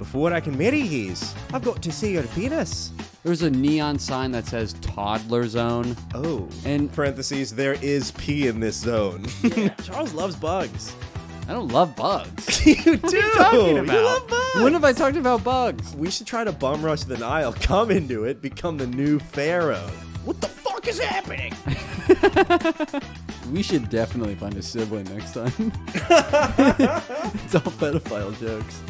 Before I can marry yous, I've got to see your penis. There's a neon sign that says toddler zone. Oh. And parentheses, there is pee in this zone. Charles loves bugs. I don't love bugs. You do. What are you talking about? You love bugs. When have I talked about bugs? We should try to bum rush the Nile, come into it, become the new pharaoh. What the fuck is happening? We should definitely find a sibling next time. It's all pedophile jokes.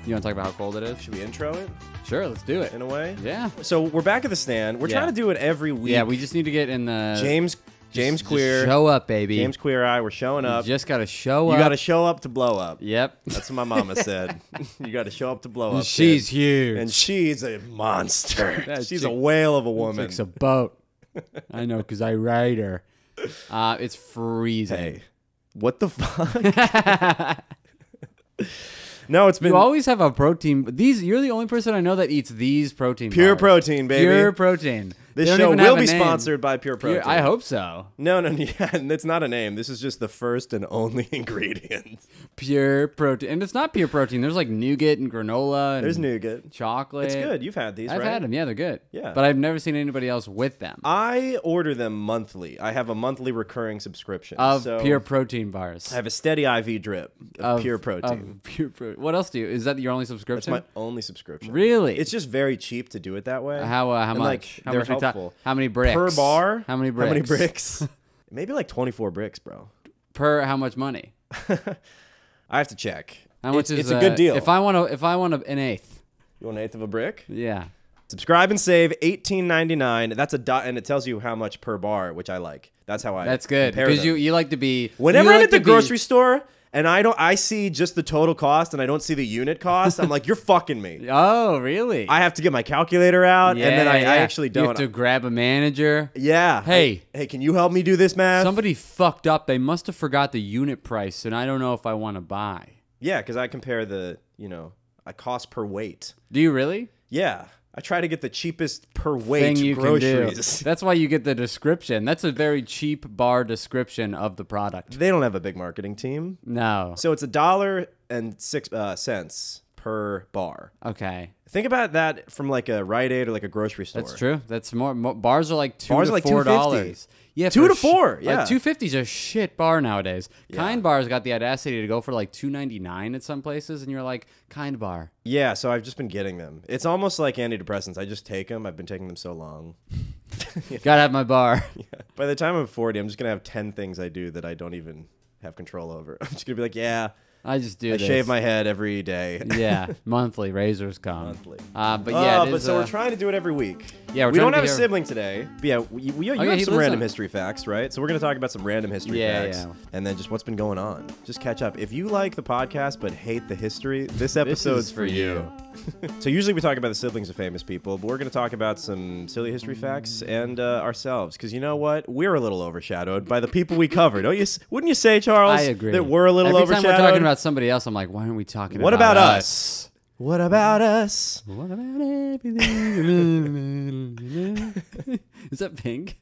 You want to talk about how cold it is? Should we intro it Sure, let's do it. in a way? Yeah. So we're back at the stand. We're Yeah. trying to do it every week. Yeah, we just need to get in the... James just Queer. show up, baby. James Queer Eye, we're showing You up. just got to show You up. got to show up to blow up. Yep. That's what my mama said. You got to show up to blow up. She's kid. huge. And she's a monster. That She's chick- a whale of a woman. It's a boat. I know, because I ride her. It's freezing. Hey, what the fuck? No, it's been You always have a protein. You're the only person I know that eats these protein pure bars. protein, baby. Pure protein. This They don't show even have will a be name. sponsored by Pure Protein. I hope so. No, yeah, it's not a name. This is just the first and only ingredient. Pure protein. And it's not pure protein. There's like nougat and granola and There's nougat. chocolate. It's good. You've had these, I've right? had them. Yeah, they're good. Yeah. But I've never seen anybody else with them. I order them monthly. I have a monthly recurring subscription. Of so pure protein bars. I have a steady IV drip of pure protein. Of pure protein. What else do you? Is that your only That's subscription? my only subscription. Really? It's just very cheap to do it that way. How And, much? like, How they're much we ta- helpful. How many bricks? Per bar? How many bricks? How many bricks? Maybe like 24 bricks, bro. Per how much money? I have to check. How much is It's a good deal. If I want an eighth. You want an eighth of a brick? Yeah. Subscribe and save $18.99. That's a dot, and it tells you how much per bar, which I like. That's how I. That's good compare because them. you like to be. Whenever you I'm like at the to be- grocery store and I see just the total cost and I don't see the unit cost, I'm like, you're fucking me. Oh, really? I have to get my calculator out, and then I actually You don't. have to grab a manager. Yeah. Hey. Hey, can you help me do this math? Somebody fucked up. They must have forgot the unit price, and I don't know if I want to buy. Yeah, because I compare a cost per weight. Do you really? Yeah. I try to get the cheapest per Thing weight you groceries. can do. That's why you get the description. That's a very cheap bar description of the product. They don't have a big marketing team. No. So it's $1.06 per bar. Okay. Think about that from like a Rite Aid or like a grocery store. That's true. That's more bars are like $2 Bars to are like $4. $2.50. Yeah, $2 for to $4, yeah. $2.50 is a shit bar nowadays. Yeah. Kind Bar's got the audacity to go for like $2.99 at some places, and you're like, Kind Bar. Yeah, so I've just been getting them. It's almost like antidepressants. I just take them. I've been taking them so long. Gotta have my bar. By the time I'm 40, I'm just going to have 10 things I do that I don't even have control over. I'm just going to be like, yeah, I just do I this. shave my head every day. Yeah, monthly razors come. Monthly. But yeah, it is, so we're trying to do it every week. Yeah, we're we trying don't to have be a here- sibling today. But yeah, you yeah, have he some lives random on- history facts, right? So we're going to talk about some random history facts. Yeah. And then just what's been going on. Just catch up. If you like the podcast but hate the history, this episode's for you. So usually we talk about the siblings of famous people, but we're going to talk about some silly history facts and ourselves. Because you know what? We're a little overshadowed by the people we cover. Wouldn't you say, Charles? I agree. That we're a little Every overshadowed? time we're talking about somebody else, I'm like, why aren't we talking What about about us? What about us? What about everything? Is that Pink?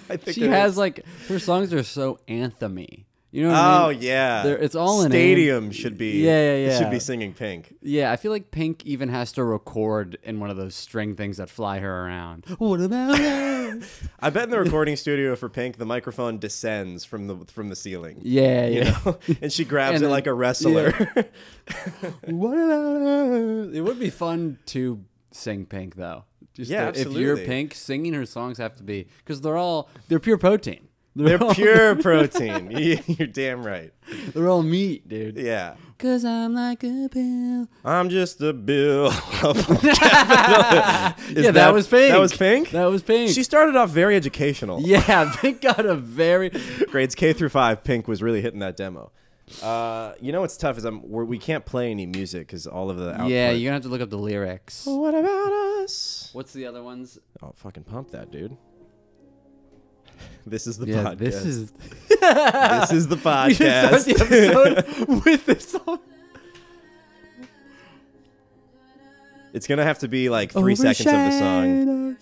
I think She there has is. like her songs are so anthem-y. You know what I Oh mean? yeah, It's all in stadium should be. Yeah. It should be singing Pink. Yeah, I feel like Pink even has to record in one of those string things that fly her around. What about us? I bet in the recording studio for Pink, the microphone descends from the ceiling. Yeah, You yeah. know? And she grabs And it then- like a wrestler. What about us? It would be fun to sing Pink though. Just Yeah, if you're absolutely. Pink, singing her songs have to be because they're pure protein. They're all- pure protein. You're damn right. They're all meat, dude. Yeah. Cause I'm like a pill. I'm just a bill. Yeah, that was Pink. That was Pink? That was Pink. She started off very educational. Yeah, Pink got a very. Grades K through 5, Pink was really hitting that demo. You know what's tough is we can't play any music because all of the output. Yeah, you're gonna have to look up the lyrics. What about us? What's the other ones? Oh, fucking pump that, dude. This is the Yeah, podcast. this is. This is the We should start the podcast. episode with this song. It's gonna have to be like 3 seconds of the song,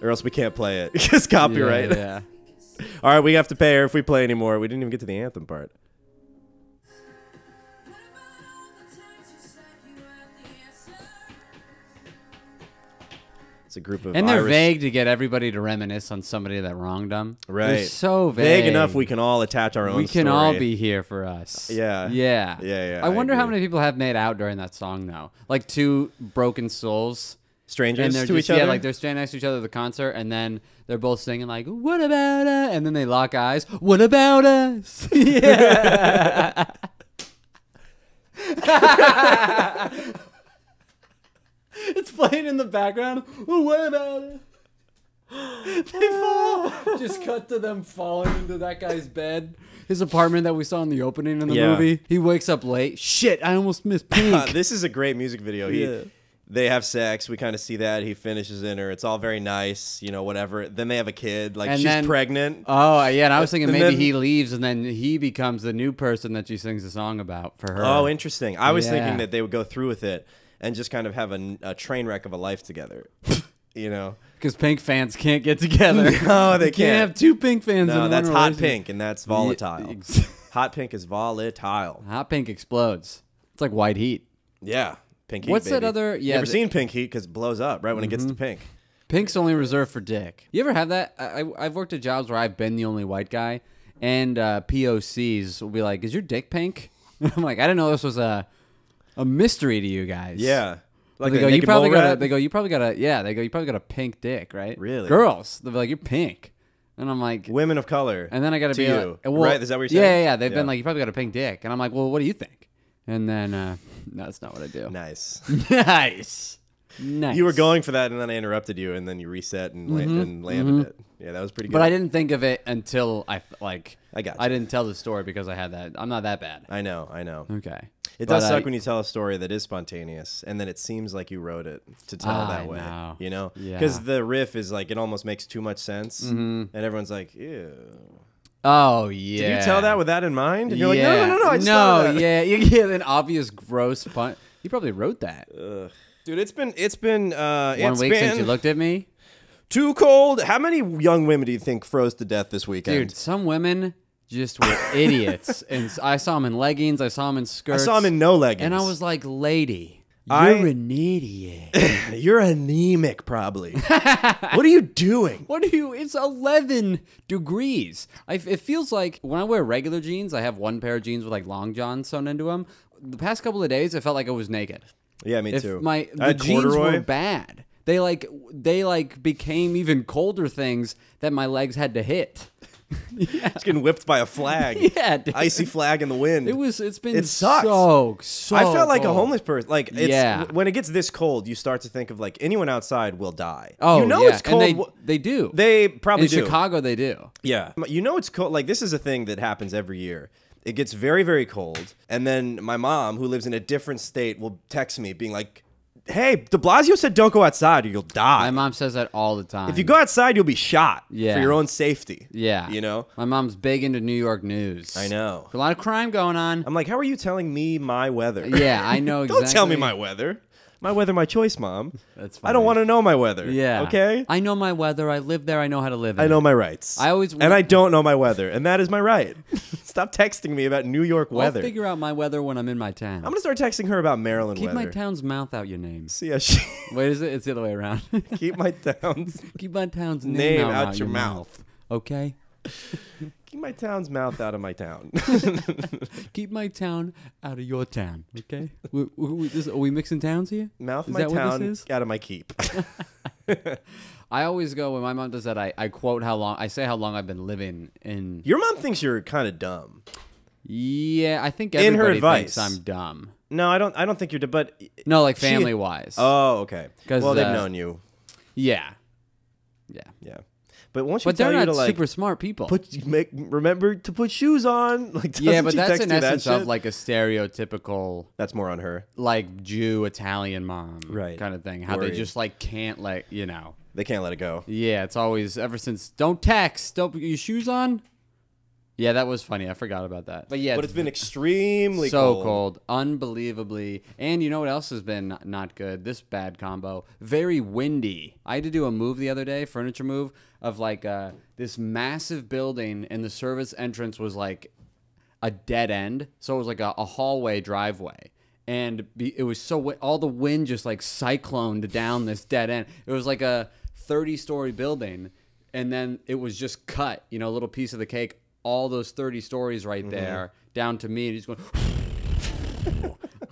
or else we can't play it because copyright. Yeah. All right, we have to pay her if we play anymore. We didn't even get to the anthem part. It's a group of And they're Irish, vague to get everybody to reminisce on somebody that wronged them. right? They're so vague. Vague enough we can all attach our own. We can story. all be here for us. Yeah. Yeah. Yeah. I wonder how agree. many people have made out during that song though. Like two broken souls. strangers And they're to just, each other. yeah, like they're standing next to each other at the concert, and then they're both singing like, "What about us?" And then they lock eyes. What about us? Yeah. It's playing in the background. What about it? They fall. Just cut to them falling into that guy's bed. His apartment that we saw in the opening of the Yeah. movie. He wakes up late. Shit, I almost missed Pink. This is a great music video. They have sex. We kind of see that. He finishes in her. It's all very nice, whatever. Then they have a kid. Like, And she's then- pregnant. Oh, yeah, and I was thinking And maybe then- he leaves and then he becomes the new person that she sings a song about for her. Oh, interesting. I was Yeah. thinking that they would go through with it and just kind of have a train wreck of a life together. Because Pink fans can't get together. No, they You can't. have two Pink fans in No, one that's hot relationship. pink, and that's volatile. Yeah, Hot pink is volatile. Hot Pink explodes. It's like white heat. Yeah. Pink heat, What's that baby. other- yeah, Never the- seen pink heat because it blows up right when it gets to pink. Pink's only reserved for dick. You ever have that? I've worked at jobs where I've been the only white guy, and POCs will be like, "Is your dick pink?" I'm like, "I didn't know this was a mystery to you guys." Yeah. Like They a go, "You naked probably mole got a." rat? They go, "You probably got a." Yeah, they go, "You probably got a pink dick, right?" Really? Girls, they'll be like, "You're pink," and I'm like, Women of color. and then I got to to be you. like, well, Right? Is that what you're Yeah, saying? yeah, yeah. They've Yeah. been like, "You probably got a pink dick," and I'm like, "Well, what do you think?" And then, no, that's not what I do. Nice. Nice. Nice. You were going for that, and then I interrupted you, and then you reset and, landed it. Yeah, that was pretty good. But I didn't think of it until I got. you. I didn't tell the story because I had that. I'm not that bad. I know. Okay. It But, does suck when you tell a story that is spontaneous, and then it seems like you wrote it to tell I that way. know. Yeah. Because the riff is like, it almost makes too much sense, and everyone's like, ew. Oh yeah. Did you tell that with that in mind? And you're like, no, I just thought of that. yeah, you get an obvious gross pun. You probably wrote that. Dude, it's been 1 week since you looked at me. too cold. How many young women do you think froze to death this weekend? Dude, some women just were idiots. And I saw them in leggings. I saw them in I skirts. saw him in no leggings. And I was like, lady, you're I- an idiot. You're anemic, probably. What are you doing? What are you? It's 11 degrees. It feels like when I wear regular jeans, I have one pair of jeans with like long johns sewn into them. The past couple of days, I felt like I was naked. Yeah, me If too. the I had jeans corduroy. were bad. They became even colder things that my legs had to hit. Just getting whipped by a flag. Yeah, dude. Icy flag in the wind. It's been It sucks. so I felt like a cold. homeless person. Like, it's, Yeah. when it gets this cold, you start to think of like anyone outside will die. Oh, you know yeah. it's cold. And they do. They probably in do. Chicago, they do. Yeah. You know it's cold. Like, this is a thing that happens every year. It gets very, very cold. And then my mom, who lives in a different state, will text me being like, hey, de Blasio said don't go outside or you'll die. My mom says that all the time. If you go outside, you'll be shot Yeah. for your own safety. yeah, You know? my mom's big into New York news. I know. A lot of crime going on. I'm like, how are you telling me my weather? Yeah, I know exactly. Don't tell me my weather. My weather, my choice, Mom. That's I don't funny. want to know my weather. Yeah. Okay? I know my weather. I live there. I know how to live. I in know it. my rights. And I don't know my weather, and that is my right. Stop texting me about New York I'll weather. figure out my weather when I'm in my town. I'm gonna start texting her about Maryland Keep weather. my town's mouth out your name. See how she Wait, is it? It's the other way around. keep my town's Keep my town's name name out your mouth. Okay. Keep my town's mouth out of my town. Keep my town out of your town. Okay. Are we mixing towns here? Mouth Is my that what town this is? out of my keep. I always go when my mom does that. I quote how long. I say how long I've been living in. Your mom thinks you're kind of dumb. Yeah, I think In her everybody thinks advice. I'm dumb. No, I don't think you're dumb. But No, like She- family wise. oh, okay. 'Cause, Well, they've uh, known you. Yeah. Yeah. Yeah. But won't she But tell they're you not to like super smart people. remember to put shoes on? Like, Yeah, doesn't but she that's text in you that essence of shit? like a stereotypical That's more on her. like Jew Italian mom Right. kind of thing. How Worried. they just like can't let They can't let it go. Yeah, it's always ever since don't text, don't put your shoes on. Yeah, that was funny. I forgot about that. But yeah, But it's been extremely so cold, unbelievably. And you know what else has been not good? This bad combo. Very windy. I had to do a move the other day, furniture move, of like this massive building, and the service entrance was like a dead end. So it was like a hallway driveway. and it was so all the wind just like cycloned down this dead end. It was like a 30-story building, and then it was just cut, a little piece of the cake, all those 30 stories right there down to me, and he's going.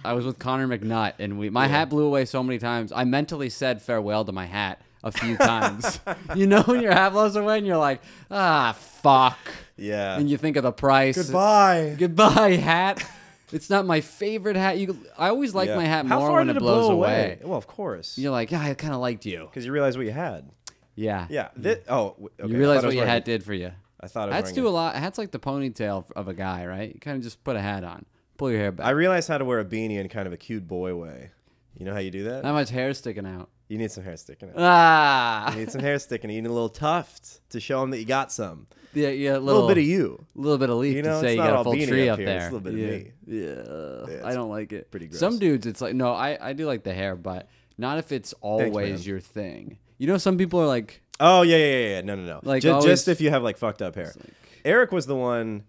I was with Connor McNutt, and my hat blew away so many times. I mentally said farewell to my hat a few times. When your hat blows away and you're like, fuck. Yeah. And you think of the price. Goodbye, hat. It's not my favorite hat. I always like my hat more when it blows away. Well, of course. You're like, I kind of liked you. Because you realize what you had. Yeah. Yeah. Okay. You realize what your hat did for you. I thought I was hats do a lot. Hats like the ponytail of a guy, right? You kind of just put a hat on. Pull your hair back. I realized how to wear a beanie in kind of a cute boy way. You know how you do that? Not much hair sticking out. You need some hair sticking You out. You need some hair sticking out. You need a little tuft to show them that you got some. Yeah, a little bit of you. A little bit of leaf to say you got a full tree up there. It's a little bit of me. Yeah, I don't like it. Pretty gross. Some dudes, it's like, no, I do like the hair, but not if it's always your thing. Some people are like... Oh, yeah. No. Like just if you have like fucked up hair. Eric was the one,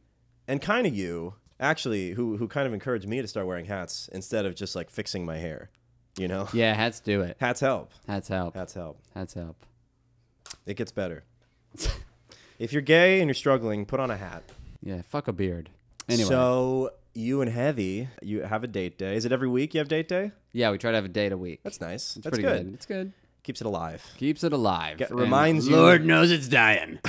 and kind of you... Actually, who kind of encouraged me to start wearing hats instead of just like fixing my hair, Yeah, hats do it. Hats help. Hats help. Hats help. Hats help. It gets better. If you're gay and you're struggling, put on a hat. Yeah, fuck a beard. Anyway. So you and Heavy, you have a date day. Is it every week you have date day? Yeah, we try to have a date a week. That's nice. It's That's pretty good. It's good. Keeps it alive. Keeps it alive. Reminds you. Lord knows it's dying.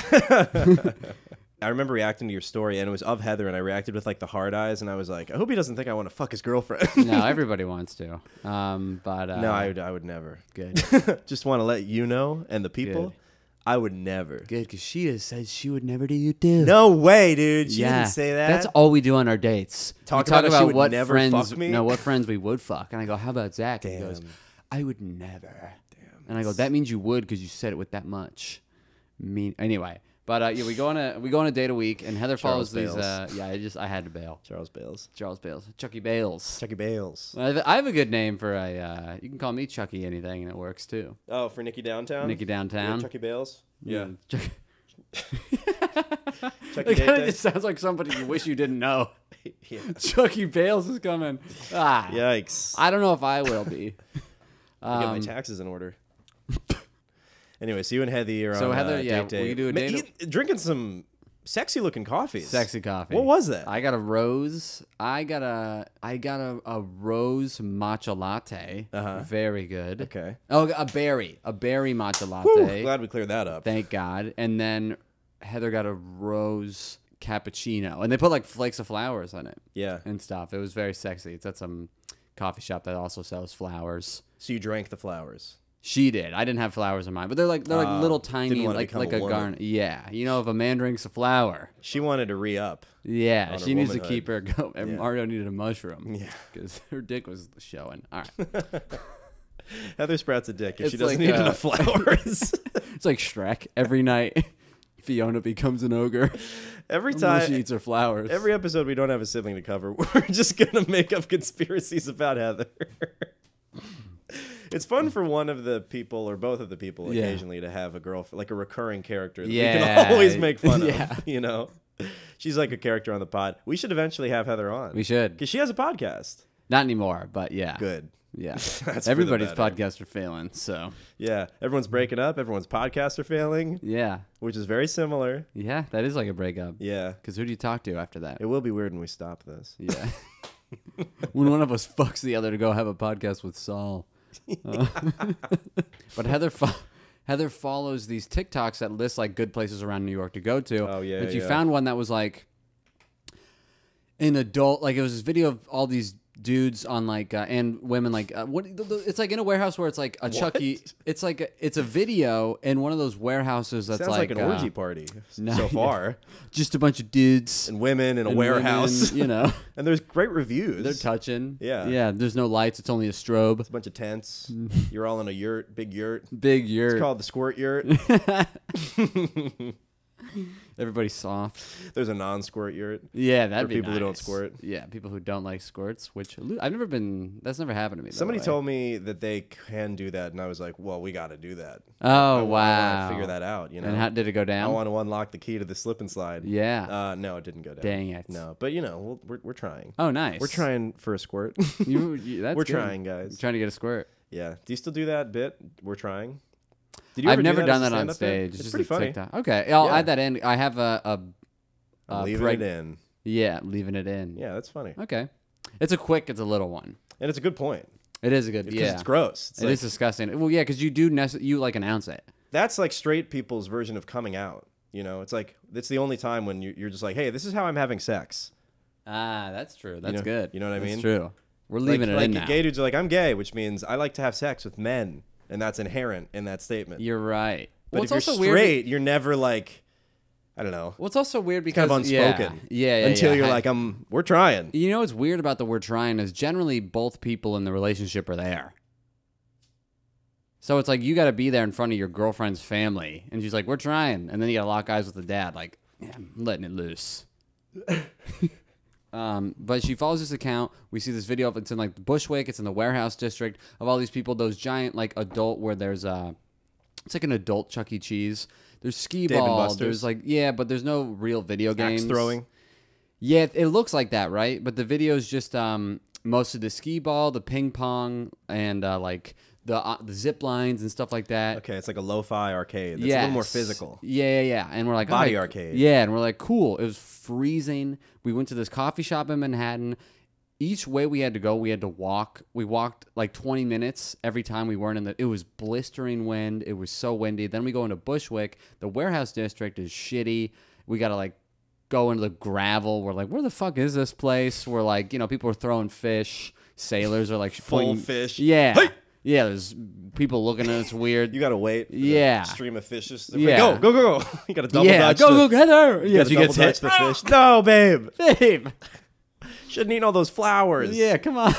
I remember reacting to your story, and it was of Heather, and I reacted with like the hard eyes, and I was like, I hope he doesn't think I want to fuck his girlfriend. No, everybody wants to. But no, I would never. Good. Just want to let you know, and the people, Good. I would never. Good, because she has said she would never do you too. No way, dude. She didn't say that. That's all we do on our dates. Talk we talk about she would what never friends, fuck me? No, what friends we would fuck. And I go, how about Zach? And he Damn. goes, I would never. Damn. And I go, that means you would because you said it with that much. Anyway. But we go on a date a week, and Heather follows Bales. these. I had to bail. Charles Bales. Chucky Bales. Chucky Bales. I have a good name for a. You can call me Chucky anything, and it works too. Oh, for Nikki Downtown. Nikki Downtown. Yeah, Chucky Bales. Yeah. Chucky Chucky It Date Day. sounds like somebody you wish you didn't know. Yeah. Chucky Bales is coming. Yikes. I don't know if I will be. I get my taxes in order. Anyway, so you and Heather are on Heather, a date day. we do a date. Drinking some sexy looking coffees. Sexy coffee. What was that? I got a rose. I got a rose matcha latte. Very good. Okay. Oh, a berry matcha latte. Whew, glad we cleared that up. Thank God. And then Heather got a rose cappuccino, and they put like flakes of flowers on it. Yeah. And stuff. It was very sexy. It's at some coffee shop that also sells flowers. So you drank the flowers. She did. I didn't have flowers in mine, but they're like little tiny, wanna like become a a woman. garnet. Yeah, if a man drinks a flower. She wanted to re-up. Yeah, On she her needs to womanhood. keep her going. And Yeah. Mario needed a mushroom. Yeah. Because her dick was showing. All right. Heather sprouts a dick if she It's doesn't like, eat enough flowers. It's like Shrek. Every night, Fiona becomes an ogre. Every Until time. she eats her flowers. Every episode we don't have a sibling to cover, we're just going to make up conspiracies about Heather. It's fun for one of the people or both of the people Yeah. occasionally to have a girl, like a recurring character that we Yeah. can always make fun Yeah. of, She's like a character on the pod. We should eventually have Heather on. We should. Because she has a podcast. Not anymore, but yeah. Good. Yeah. That's for the Everybody's better. podcasts are failing, so. Yeah. Everyone's breaking up. Everyone's podcasts are failing, Yeah. which is very similar. Yeah, that is like a breakup. Yeah. Because who do you talk to after that? It will be weird when we stop this. Yeah. When one of us fucks the other to go have a podcast with Saul. But Heather follows these TikToks that list like good places around New York to go to. Oh, yeah, But she yeah. found one that was like an adult, like it was this video of all these dudes on like and women like it's like in a warehouse where it's like a Chucky. It's like it's a video in one of those warehouses that's Sounds like an orgy party so far. just a bunch of dudes And women in a and warehouse. women, And there's great reviews. they're touching. Yeah. Yeah. There's no lights. It's only a strobe. It's a bunch of tents. You're all in a yurt, big yurt. Big yurt. It's called the squirt yurt. Everybody's soft. There's a non-squirt yurt. Yeah, that'd For be people who don't nice. squirt. Yeah, people who don't like squirts, which I've never been. That's never happened to me. by the Somebody way. told me that they can do that, and I was like, well, we got to do that. Oh I wow! want to figure that out. You know, And how did it go I down? want to unlock the key to the slip and slide. Yeah. No, it didn't go down. Dang it. No, but you know, we're trying. Oh, nice. We're trying for a squirt. That's We're good. trying, guys. You're trying to get a squirt. Yeah. Do you still do that bit? We're trying. Did you ever I've do never that done as a that on stand-up bit? stage. It's just pretty a funny. TikTok. Okay, I'll Yeah. add that in. I have I'm leaving it in. Yeah, leaving it in. Yeah, that's funny, Okay. It's a little one. and it's a good point It is a good. because Yeah. it's gross. It's It like, is disgusting. Well, yeah, because you do you like announce it. that's like straight people's version of coming out. You know, it's like it's the only time when you're just like, hey, this is how I'm having sex. Ah, that's true. That's know- good. you know what I mean? That's true. We're leaving it like in now. gay dudes are like, I'm gay, which means I like to have sex with men, and that's inherent in that statement. You're right. But Well, if you're it's also straight, weird. you're never like, I don't know, Well, it's also weird because kind of unspoken. Yeah. Until yeah. you're like, we're trying. You know what's weird about the "we're trying" is generally both people in the relationship are there. So it's like you got to be there in front of your girlfriend's family, and she's like, "We're trying," and then you got to lock eyes with the dad, like, yeah, "I'm letting it loose." But she follows this account. We see this video of it's in like Bushwick. It's in the warehouse district of all these people. Those giant like adult where there's it's like an adult Chuck E. Cheese. There's skee Dave and ball. Buster's. There's like but there's no real video games. Axe throwing. Yeah, it looks like that, right? But the video is just most of the skee ball, the ping pong, and like the zip lines and stuff like that. Okay, it's like a lo-fi arcade. It's a little more physical. Yeah. And we're like, Body all right, arcade. Yeah, and we're like, cool. It was freezing. We went to this coffee shop in Manhattan. Each way we had to go, we had to walk. We walked like 20 minutes every time we weren't in the. It was blistering wind. It was so windy. Then we go into Bushwick. The warehouse district is shitty. We got to like go into the gravel. We're like, where the fuck is this place? We're like, people are throwing fish. Sailors are like Full pointing- fish. Yeah. Hey! Yeah, there's people looking at us weird. You gotta wait. For Yeah. The stream of fishes. Yeah. Go. You gotta double dutch. go, Heather. You Yeah, gotta she double gets dutch hit. the fish. No, babe. Babe. Shouldn't eat all those flowers. Yeah, come on.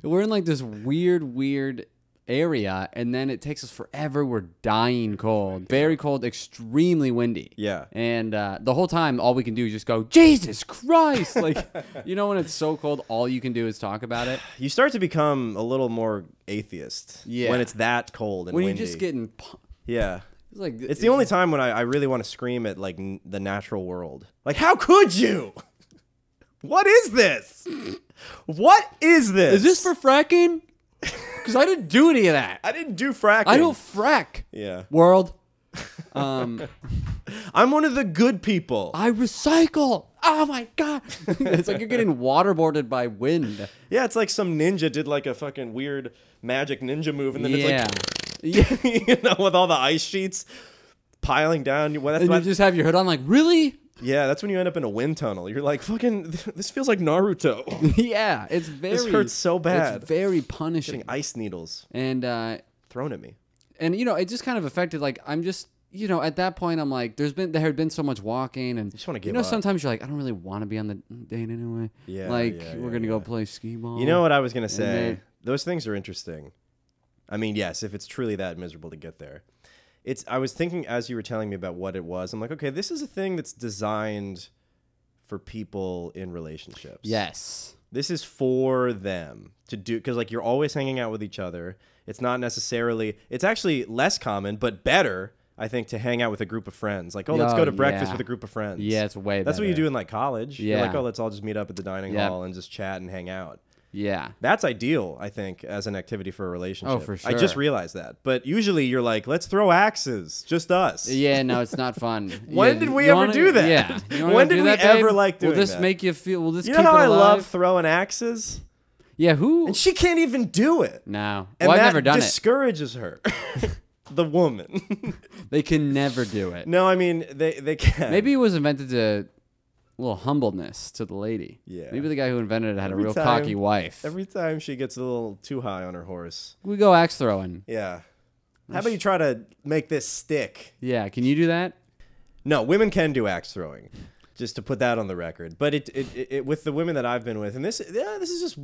We're in like this weird area, and then it takes us forever. We're dying cold. Very cold, extremely windy. Yeah. And the whole time, all we can do is just go, Jesus Christ. Like, when it's so cold, all you can do is talk about it. You start to become a little more atheist. Yeah. When it's that cold and When windy. you're just getting... Yeah. It's like It's the only time when I really want to scream at like the natural world. Like, how could you? What is this? What is this? Is this for fracking? Because I didn't do any of that. I didn't do fracking. I don't frack. Yeah. World. I'm one of the good people. I recycle. Oh my God. It's like you're getting waterboarded by wind. Yeah, it's like some ninja did like a fucking weird magic ninja move, and then Yeah. it's like, with all the ice sheets piling down. Well, that's And you what- just have your hood on like, really? yeah, that's when you end up in a wind tunnel. You're like, fucking, this feels like Naruto. Yeah. It's very... This hurts so bad. It's very punishing. Getting ice needles And, thrown at me. it just kind of affected, like, I'm just... at that point, I'm like, there had been so much walking, and just wanna give up. sometimes you're like, I don't really want to be on the date anyway. Yeah, like yeah, we're yeah, gonna go yeah. play skee ball. You know what I was gonna say? then- Those things are interesting. I mean, yes, if it's truly that miserable to get there. I was thinking as you were telling me about what it was, I'm like, okay, this is a thing that's designed for people in relationships. Yes. This is for them to do, because like you're always hanging out with each other. It's not necessarily, it's actually less common, but better, I think, to hang out with a group of friends. Like, let's go to breakfast yeah. with a group of friends. Yeah, it's way That's what you better. do in like college. You're like, Yeah. let's all just meet up at the dining Yep. hall and just chat and hang out. Yeah. That's ideal, I think, as an activity for a relationship. Oh, for I just sure. realized that. But usually you're like, let's throw axes, just us. Yeah, no, it's not fun. When Yeah, did we you ever wanna- do that? Yeah. You wanna When do did that, we ever babe? like doing Will this that? make you feel? Will this You keep know how it I alive? love throwing axes? Yeah, who? And she can't even do it. No. And Well, I've that never done it. discourages her. The woman. They can never do it. No, I mean, they can. Maybe it was invented to a little humbleness to the lady. Yeah. Maybe the guy who invented it had Every a real time- cocky wife. Every time she gets a little too high on her horse. We go axe throwing. Yeah. How about you try to make this stick? Yeah, can you do that? No, women can do axe throwing, just to put that on the record. But it with the women that I've been with, and this is just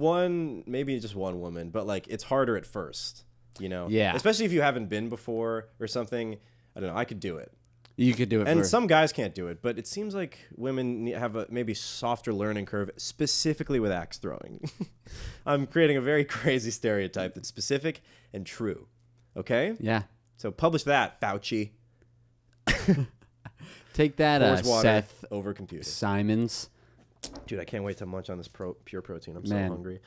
maybe just one woman, but like it's harder at first, Yeah. Especially if you haven't been before or something. I don't know. I could do it. You could do it. And for, some guys can't do it, but it seems like women have a maybe softer learning curve, specifically with axe throwing. I'm creating a very crazy stereotype that's specific and true. Okay? Yeah. So publish that, Fauci. Take that, Pours water Seth over computer. Simons. Dude, I can't wait to munch on this pure protein. I'm Man. so hungry.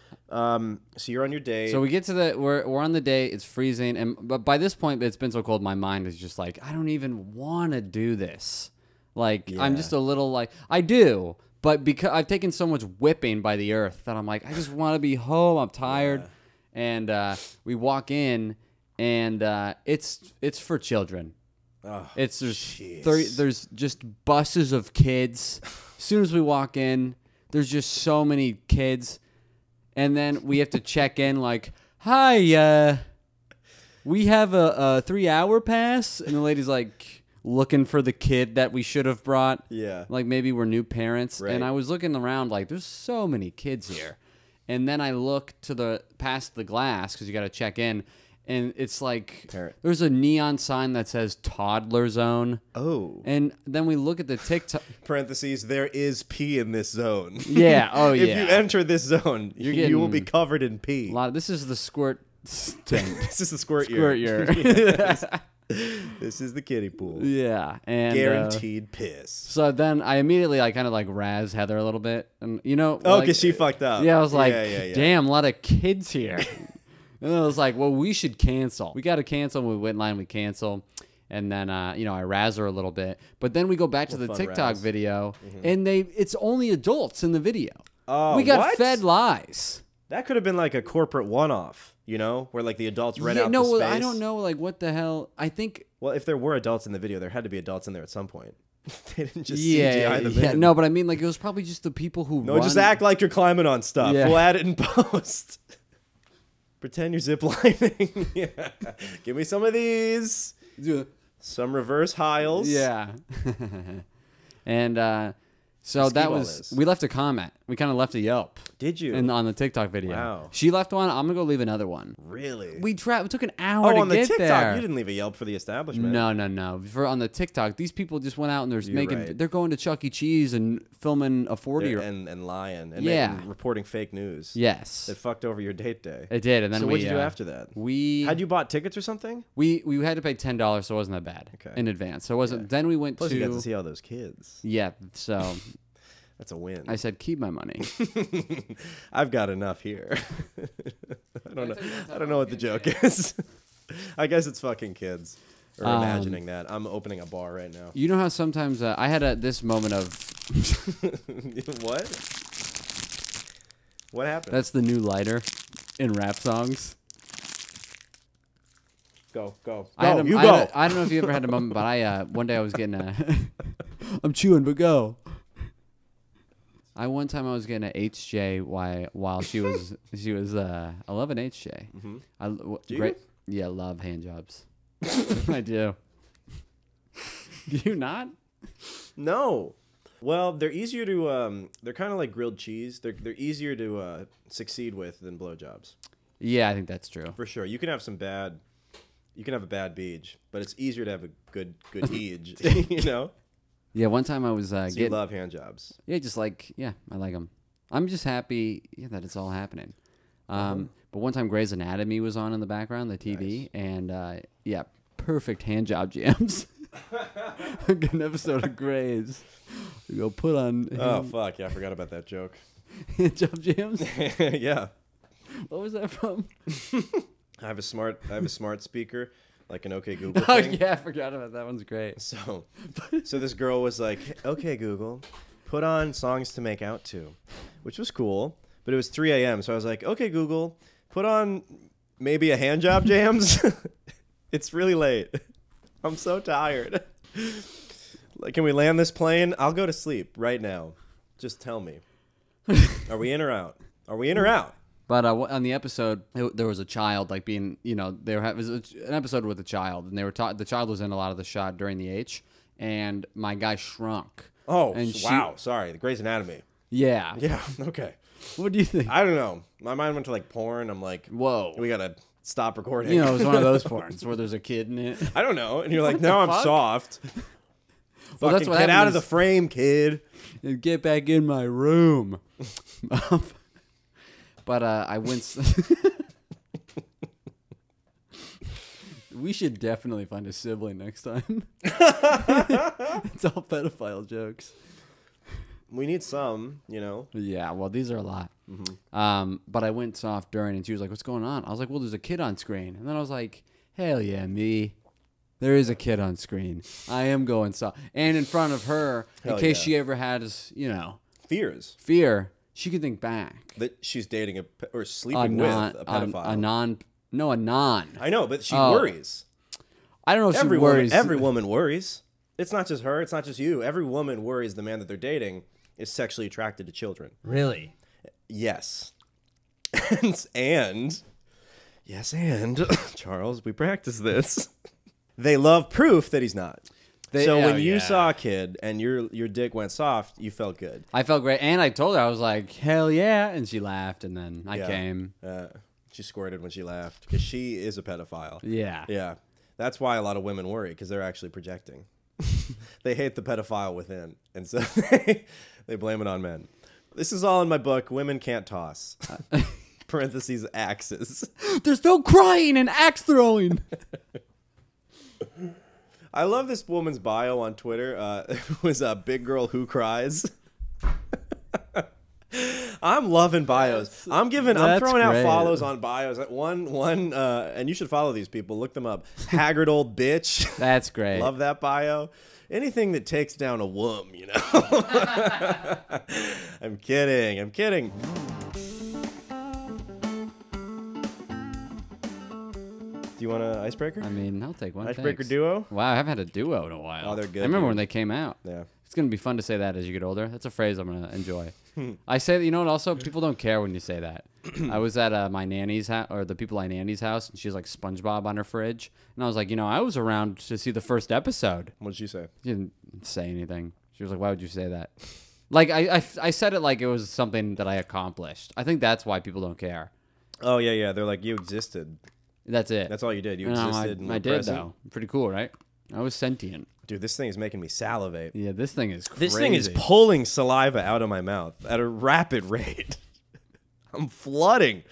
So you're on your date. So we get to we're on the date. It's freezing, but by this point, it's been so cold. My mind is just like, I don't even want to do this. Like I'm Yeah. just a little like I do, but because I've taken so much whipping by the earth that I'm like, I just want to be home. I'm tired, and we walk in, and it's for children. Oh, There's jeez. there's just buses of kids. As soon as we walk in, there's just so many kids, and then we have to check in like, "Hi, we have a 3-hour pass," and the lady's like looking for the kid that we should have brought. Yeah. Like maybe we're new parents, Right. and I was looking around like, "There's so many kids here," and then I look to past the glass because you got to check in. And it's like Parrot. there's a neon sign that says toddler zone. Oh. And then we look at the TikTok. Parentheses, there is pee in this zone. Yeah. Oh, If yeah. you enter this zone, you will be getting covered in pee. This is the squirt tank. This is the squirt Squirt year. year. This is the kiddie pool. Yeah. And Guaranteed piss. so then I immediately kind of like razz Heather a little bit. And, Oh, like, because she fucked up. Yeah, I was like, yeah. damn, a lot of kids here. And I was like, well, we should cancel. We got to cancel. We went in line, we cancel. And then, I razz her a little bit. But then we go back to the fun TikTok razz. video, and it's only adults in the video. Oh, we got what? fed lies. That could have been like a corporate one-off, where like the adults rent out no, the space. I don't know. Like, what the hell? I think. Well, if there were adults in the video, there had to be adults in there at some point. They didn't just Yeah, CGI them yeah. in. No, but I mean, like, it was probably just the people who No, run. just act like you're climbing on stuff. Yeah. We'll add it in post. Pretend you're ziplining. Yeah. Give me some of these. Some reverse Hiles. Yeah. And so Skee that ball was. is. We left a comment. We kind of left a Yelp. Did you? On the TikTok video. Wow. She left one. I'm gonna go leave another one. Really? We took an hour Oh, to on the get TikTok, there. you didn't leave a Yelp for the establishment. No. On the TikTok, these people just went out and right. they're going to Chuck E. Cheese and filming a 40 or and lying and Yeah. making, reporting fake news. yes, That fucked over your date day. it did. And then So we, what'd you do after that? We Had you bought tickets or something? we had to pay $10, so it wasn't that bad Okay. in advance. So it wasn't. Then we went Plus to you got to see all those kids. yeah. So That's a win. I said keep my money. I've got enough here. I don't know what the joke is. I guess it's fucking kids. Or imagining that. I'm opening a bar right now. You know how sometimes I had this moment of What? What happened? that's the new lighter in rap songs. Go. I Go. You I go. I don't know if you ever had a moment, but I one day I was getting a. I'm chewing, but go. One time I was getting a HJ while she was 11 HJ. Do you? Great, yeah, love hand jobs. I do. Do you not? No. Well, they're easier to they're kind of like grilled cheese. They're easier to succeed with than blowjobs. Yeah, I think that's true. For sure. You can have a bad beach, but it's easier to have a good beach, Yeah, one time I was So you getting love hand jobs. I like them. I'm just happy that it's all happening. But one time Grey's Anatomy was on in the background, the TV, and perfect hand job jams. A good episode of Grey's. We go put on Oh fuck, yeah, I forgot about that joke. hand job jams. Yeah. What was that from? I have a smart speaker, like an OK Google Oh thing. yeah, I forgot about that. One's great. So this girl was like, "Okay, Google, put on songs to make out to," which was cool. But it was 3 a.m., so I was like, "Okay, Google, put on maybe a hand job jams." It's really late. I'm so tired. Like, can we land this plane? I'll go to sleep right now. Just tell me. Are we in or out? Are we in or out? But on the episode, there was a child being, it was an episode with a child, and they were the child was in a lot of the shot during the H, and my guy shrunk. Oh, And wow. Sorry. The Grey's Anatomy. Yeah. Yeah. Okay. What do you think? I don't know. My mind went to like porn. I'm like, Whoa. we gotta stop recording. It was one of those porns where there's a kid in it. I don't know. And you're like, now I'm fuck? soft. Well, that's Fucking what get happened out of the is- frame, kid. And get back in my room. But I went. We should definitely find a sibling next time. It's all pedophile jokes. We need some, you know. Yeah, well, these are a lot. But I went soft during, and she was like, "What's going on?" I was like, "Well, there's a kid on screen," and then I was like, "Hell yeah, me." There is a kid on screen. I am going soft, and in front of her, in Hell case yeah. she ever has, Fears fear, she can think back. that she's dating or sleeping with a pedophile. A non. I know, but she Oh. worries. I don't know if Every she worries. woman, every woman worries. It's not just her. It's not just you. Every woman worries the man that they're dating is sexually attracted to children. Really? Yes. and Charles, we practice this. They love proof that he's not. So when you saw a kid and your dick went soft, you felt good. I felt great, and I told her, I was like, "Hell yeah!" and she laughed, and then I Yeah. came. She squirted when she laughed because she is a pedophile. Yeah. Yeah. That's why a lot of women worry, because they're actually projecting. They hate the pedophile within, and so they blame it on men. This is all in my book, Women Can't Toss. Parentheses, axes. There's no crying and axe throwing. I love this woman's bio on Twitter. It was a big girl who cries. I'm loving bios. I'm That's throwing out great. follows on bios. And you should follow these people. Look them up. Haggard old bitch. That's great. Love that bio. Anything that takes down a womb, you know. I'm kidding. Do you want an icebreaker? I mean, I'll take one. Icebreaker thanks. duo? Wow, I haven't had a duo in a while. Oh, they're good, I remember dude. when they came out. Yeah. It's gonna be fun to say that as you get older. That's a phrase I'm gonna enjoy. I say that, you know what? Also, people don't care when you say that. I was at my nanny's house, or the people I nanny's house, and she has like SpongeBob on her fridge, and I was like, I was around to see the first episode. What did she say? She didn't say anything. She was like, "Why would you say that?" Like I said it like it was something that I accomplished. I think that's why people don't care. Oh, yeah. They're like, you existed. That's it. That's all you did. You No, existed. and I were did present. though. Pretty cool, right? I was sentient. Dude, this thing is making me salivate. Yeah, this thing is crazy. This thing is pulling saliva out of my mouth at a rapid rate. I'm flooding.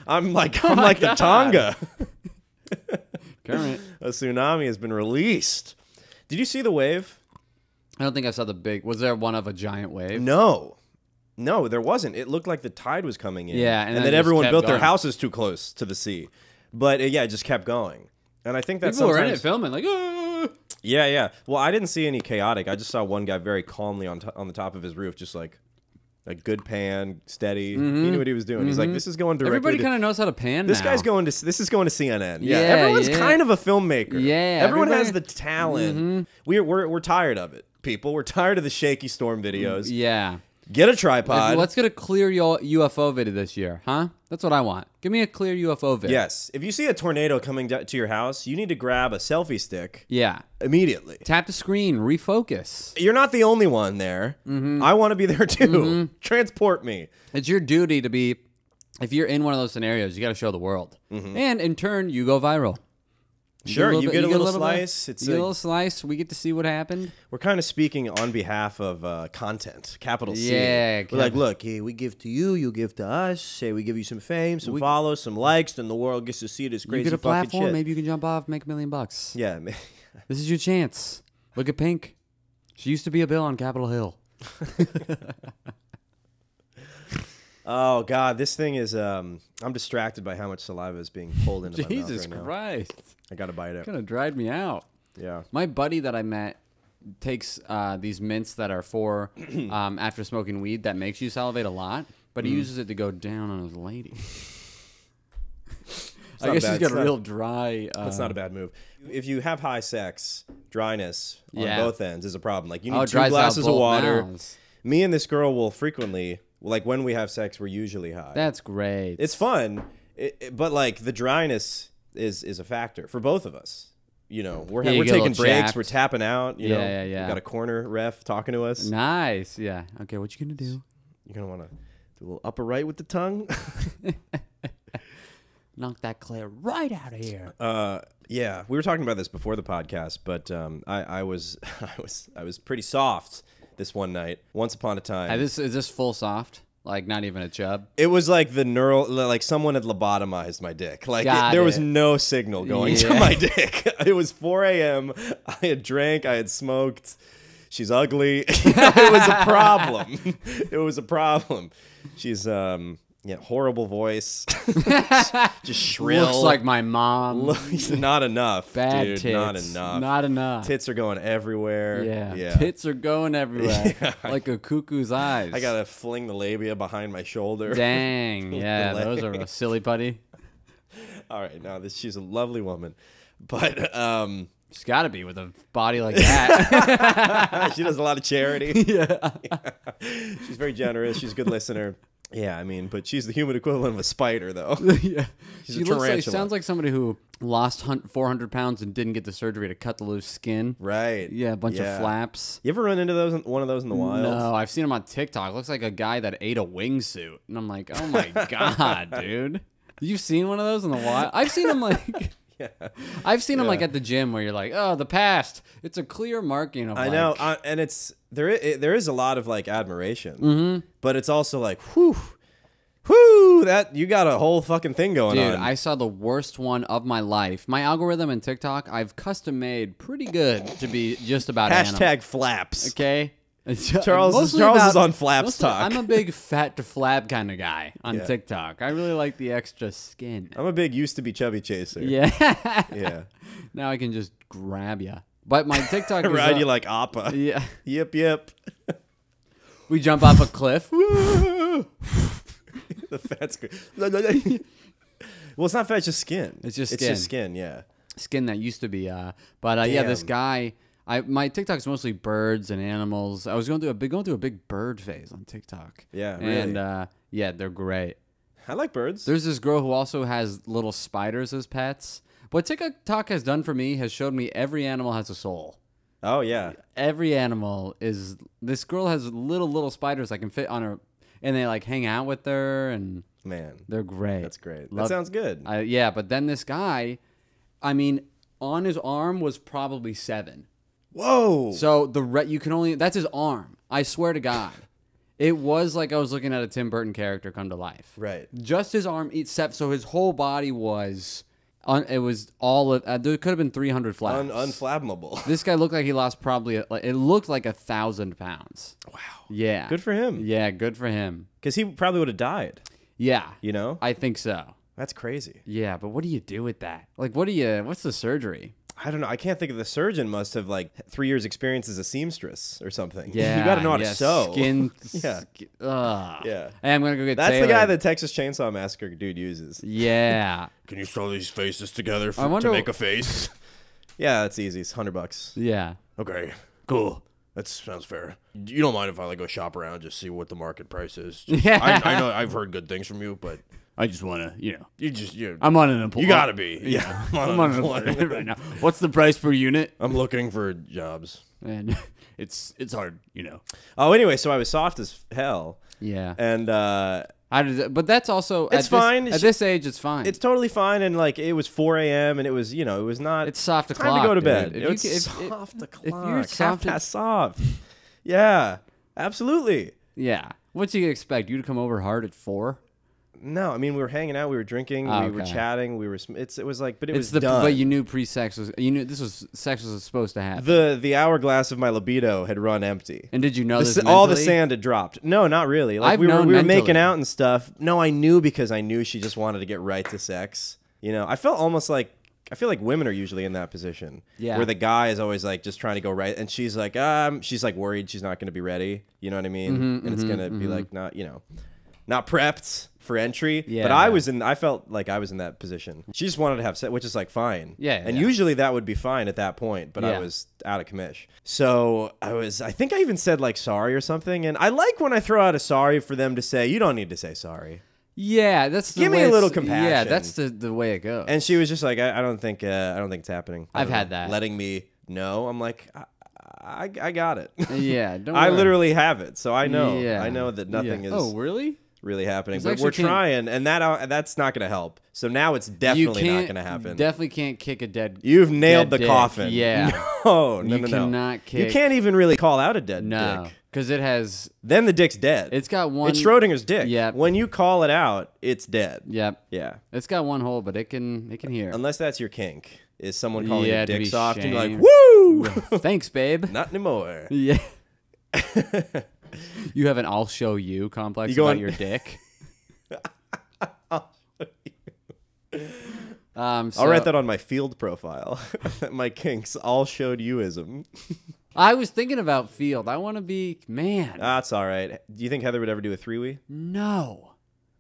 I'm like the Tonga. Current. A tsunami has been released. Did you see the wave? I don't think I saw the big. Was there one of a giant wave? No, there wasn't. It looked like the tide was coming in. Yeah, and then then it just everyone kept built their going. houses too close to the sea. But it just kept going. And I think that People were in sometimes it filming like, "Ah." Yeah. Well, I didn't see any chaotic. I just saw one guy very calmly on the top of his roof, just like a good pan, steady. He knew what he was doing. He's like, this is going directly. Everybody to- kind of knows how to pan This now. guy's going to. This is going to CNN. Yeah, Yeah, everyone's yeah. kind of a filmmaker. Yeah, everyone has the everybody- talent. We're tired of it, people. We're tired of the shaky storm videos. Yeah. Get a tripod. Let's get a clear UFO video this year, huh? That's what I want. Give me a clear UFO video. Yes, if you see a tornado coming to your house, you need to grab a selfie stick Yeah. immediately. Tap the screen. Refocus. You're not the only one there. I want to be there too. Transport me. It's your duty to be. If you're in one of those scenarios, you got to show the world, and in turn, you go viral. Sure, you get a little bit- slice. You get a little slice. We get to see what happened. We're kind of speaking on behalf of content, capital C. Yeah, We're like, look, hey, we give to you, you give to us. Say we give you some fame, some follows, some likes, then the world gets to see this You crazy get a fucking platform. shit. Maybe you can jump off, make $1 million. Yeah. This is your chance. Look at Pink. She used to be a bill on Capitol Hill. Oh God, this thing is. I'm distracted by how much saliva is being pulled into my mouth Jesus right now. Christ. I gotta bite it. Kind of dried me out. Yeah. My buddy that I met takes these mints that are for after smoking weed that makes you salivate a lot, but he uses it to go down on his lady. I not guess bad. he's got It's a not- real dry. That's not a bad move. If you have high sex, dryness on Yeah. both ends is a problem. Like you Oh, need it 2 dries out glasses of both water. mouths. Me and this girl will frequently, like when we have sex, we're usually high. That's great. It's fun, but like the dryness is a factor for both of us. You know, we're Yeah, you we're get a taking little breaks, jacked. we're tapping out. You know, Yeah. We got a corner ref talking to us. nice. Yeah. Okay, what you gonna do? You're gonna want to do a little upper right with the tongue. Knock that Claire right out of here. Yeah, we were talking about this before the podcast, but I was I was pretty soft this one night. Once upon a time, Is this full soft? Like not even a chub? it was like like someone had lobotomized my dick. Like Got there was it. no signal going to Yeah. my dick. It was 4 a.m. I had drank. I had smoked. She's ugly. It was a problem. It was a problem. She's horrible voice. Just shrill. Looks like my mom. Not enough, Bad dude. tits. Not enough. Not enough. Tits are going everywhere. Yeah. Tits are going everywhere. Yeah. Like a cuckoo's eyes. I gotta fling the labia behind my shoulder. Dang. Yeah, those are a silly putty. All right, now she's a lovely woman, but She's got to be with a body like that. she does a lot of charity. Yeah. She's very generous. She's a good listener. Yeah, I mean, but she's the human equivalent of a spider, though. Yeah. She's She a looks like, tarantula. sounds like somebody who lost 400 pounds and didn't get the surgery to cut the loose skin. Right. Yeah, a bunch of flaps. You ever run into one of those in the wild? No, I've seen him on TikTok. Looks like a guy that ate a wingsuit. And I'm like, oh my God, dude. You've seen one of those in the wild? I've seen him like... Yeah. I've seen them like Yeah. at the gym where you're like, oh, the past. It's a clear marking of I like, know, and there is a lot of like admiration, but it's also like, whew, that you got a whole fucking thing going dude, on. I saw the worst one of my life. My algorithm in TikTok, I've custom made pretty good to be just about animals. Hashtag flaps. Okay. Charles is on Flaps mostly- Talk. I'm a big fat to flab kind of guy on Yeah. TikTok. I really like the extra skin. I'm a big used to be chubby chaser. Yeah. Yeah. Now I can just grab you. But my TikTok is Ride you like Appa. yeah. Yip. We jump off a cliff. The fat's good. Well, it's not fat, it's just skin. It's just It's skin. just skin, yeah. Skin that used to be yeah, this Damn. guy, my TikTok's mostly birds and animals. I was going through a big bird phase on TikTok. Yeah, And really. yeah, they're great. I like birds. There's this girl who also has little spiders as pets. What TikTok has done for me has showed me every animal has a soul. Oh, yeah. Every animal is. This girl has little spiders that can fit on her, and they like hang out with her, and Man, they're great. that's great. Love- That sounds good. Yeah, but then this guy, I mean, on his arm was probably 7. Whoa. So you can only that's his arm. I swear to God, it was like I was looking at a Tim Burton character come to life. Right. Just his arm, except so his whole body was. It was all of. There could have been 300 flaps. Unflammable. This guy looked like he lost probably. It looked like 1,000 pounds. Wow. Yeah. Good for him. Yeah, good for him. Because he probably would have died, Yeah, you know? I think so. That's crazy. Yeah, but what do you do with that? Like, what's the surgery? I don't know. I can't think of the surgeon must have like 3 years experience as a seamstress or something. Yeah, You got to know how to yeah, sew. Skin. Yeah. Yeah. Hey, I'm gonna go get. That's the tailored. guy that Texas Chainsaw Massacre dude uses. Yeah. Can you sew these faces together I wonder- to make a face? Yeah, that's easy. It's $100. Yeah. Okay, cool. That sounds fair. You don't mind if I like go shop around just see what the market price is? Yeah. I know I've heard good things from you, but I just wanna, I'm on an appointment. you gotta be. Yeah, I'm on an appointment right now. What's the price per unit? I'm looking for jobs. And it's hard, Oh, anyway, so I was soft as hell, Yeah. and But that's also It's fine. At this age, it's fine. it's totally fine. And like it was 4 a.m. and it was it was not. It's soft time o'clock, to go to dude. bed. If It was you ca- soft o'clock. if you're half soft at- past soft. Yeah, absolutely. Yeah. What do you expect? You to come over hard at 4? No, I mean we were hanging out, we were drinking, Oh, we were okay. chatting, we were. It was like, but it It's was done. but you knew pre-sex was sex was supposed to happen. the hourglass of my libido had run empty. And did you know this? All the mentally? sand had dropped. No, not really. Like I've we were known making mentally. out and stuff. No, I knew because I knew she just wanted to get right to sex. I felt almost like I feel like women are usually in that position. Yeah. Where the guy is always like just trying to go right, and she's like worried she's not going to be ready. You know what I mean? Mm-hmm, And it's going to be like not prepped for entry. Yeah. But I felt like I was in that position. She just wanted to have sex, which is like fine. Yeah, And yeah. usually that would be fine at that point, but I Yeah. was out of commish. So I think I even said like sorry or something. And I like when I throw out a sorry for them to say, you don't need to say sorry. Yeah, that's the Give me way a little it's- Yeah, compassion. that's the way it goes. And she was just like, I don't think it's happening. I I've don't had know. that. Letting me know. I'm like, I got it. yeah, don't I worry. literally have it, so I know. Yeah. I know that nothing Yeah. is. Oh, really? really happening. It's But actually we're can't- trying, and that's not going to help. So now it's definitely not going to happen. Definitely can't kick a dead. You've nailed the dead dick. coffin. Yeah. No, You no. cannot kick. You can't even really call out a dead No, dick. because it has. Then the dick's dead. It's got one. It's Schrodinger's dick. Yeah. When you call it out, it's dead. Yep. Yeah. It's got one hole, but it can hear. Unless that's your kink, is someone calling Yeah, your to dick be soft and you're like, shamed. woo! Thanks, babe. Not anymore. Yeah. You have an "I'll show you" complex You going- about your dick. I'll write that on my field profile. My kinks all showed youism. I was thinking about field. I want to be man. That's all right. Do you think Heather would ever do a 3-wee? No.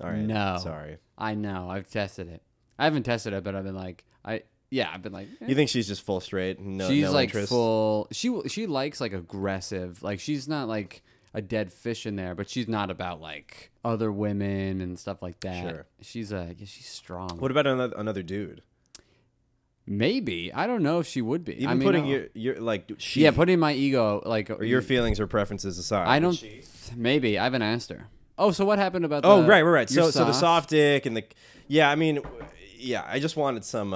All right. No. Sorry. I know. I've tested it. I haven't tested it, but I've been like, I've been like. You think she's just full straight? No, She's no like interest? full. She likes like aggressive. Like she's not like a dead fish in there, but she's not about like other women and stuff like that. Sure. She's she's strong. What about another dude? Maybe I don't know if she would be. Even I mean, putting your like she yeah, putting my ego like or your feelings or preferences aside. I don't. Maybe I haven't asked her. Oh, so what happened about? Oh, the, right. your So the soft dick and the yeah. I mean, yeah. I just wanted some.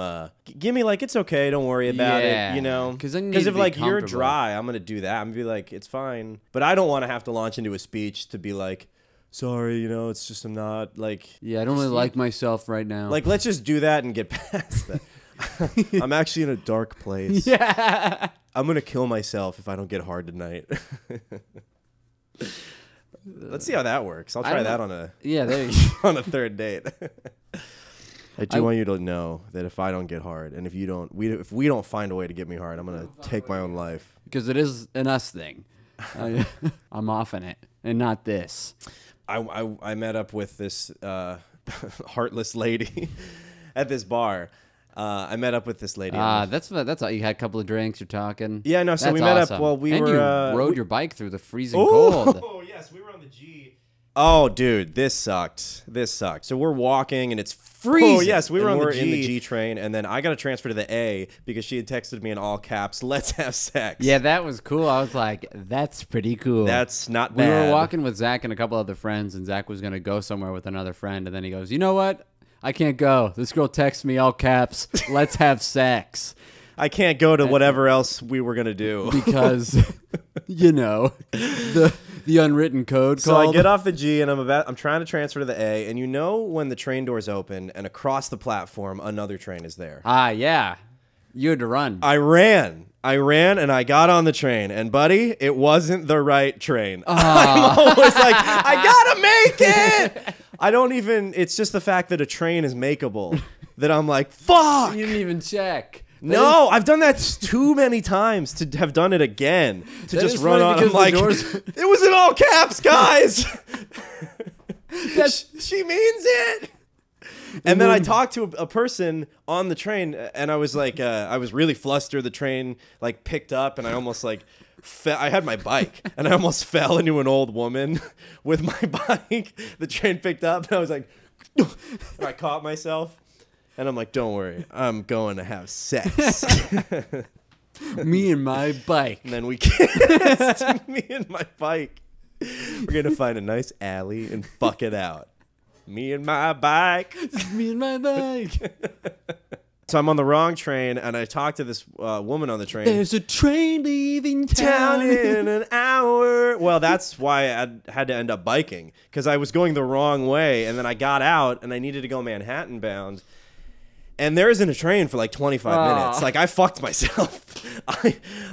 Give me like it's okay. Don't worry about Yeah, it. You know, 'cause then you need to if be like you're comfortable. dry, I'm gonna do that. I'm gonna be like it's fine, but I don't want to have to launch into a speech to be like, sorry, you know, it's just I'm not like. Yeah, I don't really like myself right now. Like let's just do that and get past that. I'm actually in a dark place. yeah. I'm gonna kill myself if I don't get hard tonight. Let's see how that works. I'll I try don't that know. on a Yeah, there you go. on a third date. I do want you to know that if I don't get hard, and if we don't find a way to get me hard, I'm gonna take my own life. Because it is an us thing. I'm off in it, and not this. I met up with this heartless lady at this bar. I met up with this lady. That's all. You had a couple of drinks. You're talking. Yeah, no. So That's we met awesome. up. Well, we and were. you rode we- your bike through the freezing cold. Oh yes, we were on the G. Oh, dude, this sucked. So we're walking and it's freezing. Oh yes, we were And on we're in the G train, and then I got to transfer to the A because she had texted me in all caps, "Let's have sex." Yeah, that was cool. I was like, that's pretty cool. That's not We bad. were walking with Zach and a couple other friends, and Zach was going to go somewhere with another friend, and then he goes, you know what? I can't go. This girl texts me all caps, let's have sex. I can't go to whatever else we were gonna do. Because, you know, the unwritten code So called. I get off the G and I'm trying to transfer to the A, and you know when the train doors open and across the platform another train is there. Yeah. You had to run. I ran and I got on the train, and buddy, it wasn't the right train. I'm always like, I gotta make it. I don't even. It's just the fact that a train is makeable that I'm like, fuck. You didn't even check. No, I've done that too many times to have done it again. To That just is run funny on. because I'm like, the doors- it was in all caps, guys. She means it. And then I talked to a person on the train, and I was like, I was really flustered. The train like picked up, and I almost like, I had my bike, and I almost fell into an old woman with my bike. The train picked up, and I was like, and I caught myself. And I'm like, don't worry, I'm going to have sex. Me and my bike. And then we kissed, me and my bike. We're going to find a nice alley and fuck it out. Me and my bike. Me and my bike. So I'm on the wrong train, and I talked to this woman on the train. There's a train leaving Town town. in an hour. Well, that's why I had to end up biking, because I was going the wrong way, and then I got out, and I needed to go Manhattan bound. And there isn't a train for like 25 minutes. Like, I fucked myself.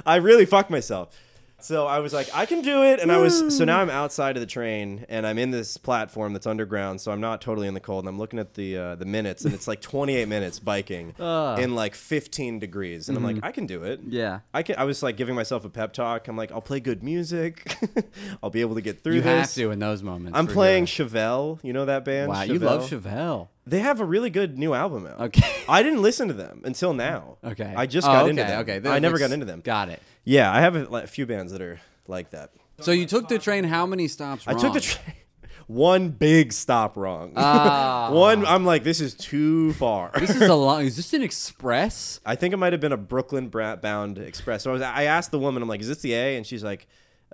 I really fucked myself. So I was like, I can do it. And so now I'm outside of the train, and I'm in this platform that's underground, so I'm not totally in the cold. And I'm looking at the minutes, and it's like 28 minutes biking in like 15 degrees. And I'm like, I can do it. Yeah. I was like giving myself a pep talk. I'm like, I'll play good music. I'll be able to get through You this. have to in those moments. I'm for playing sure. Chevelle. You know that band? Wow, Chevelle? you love Chevelle. They have a really good new album out. Okay. I didn't listen to them until now. Okay. I just got okay, into them. Okay. I never got into them. Got it. Yeah, I have a few bands that are like that. So you took the train how many stops wrong? I took the train. One big stop wrong. Ah. One, I'm like, this is too far. This is a long. Is this an express? I think it might have been a Brooklyn bound express. So I asked the woman, I'm like, is this the A? And she's like,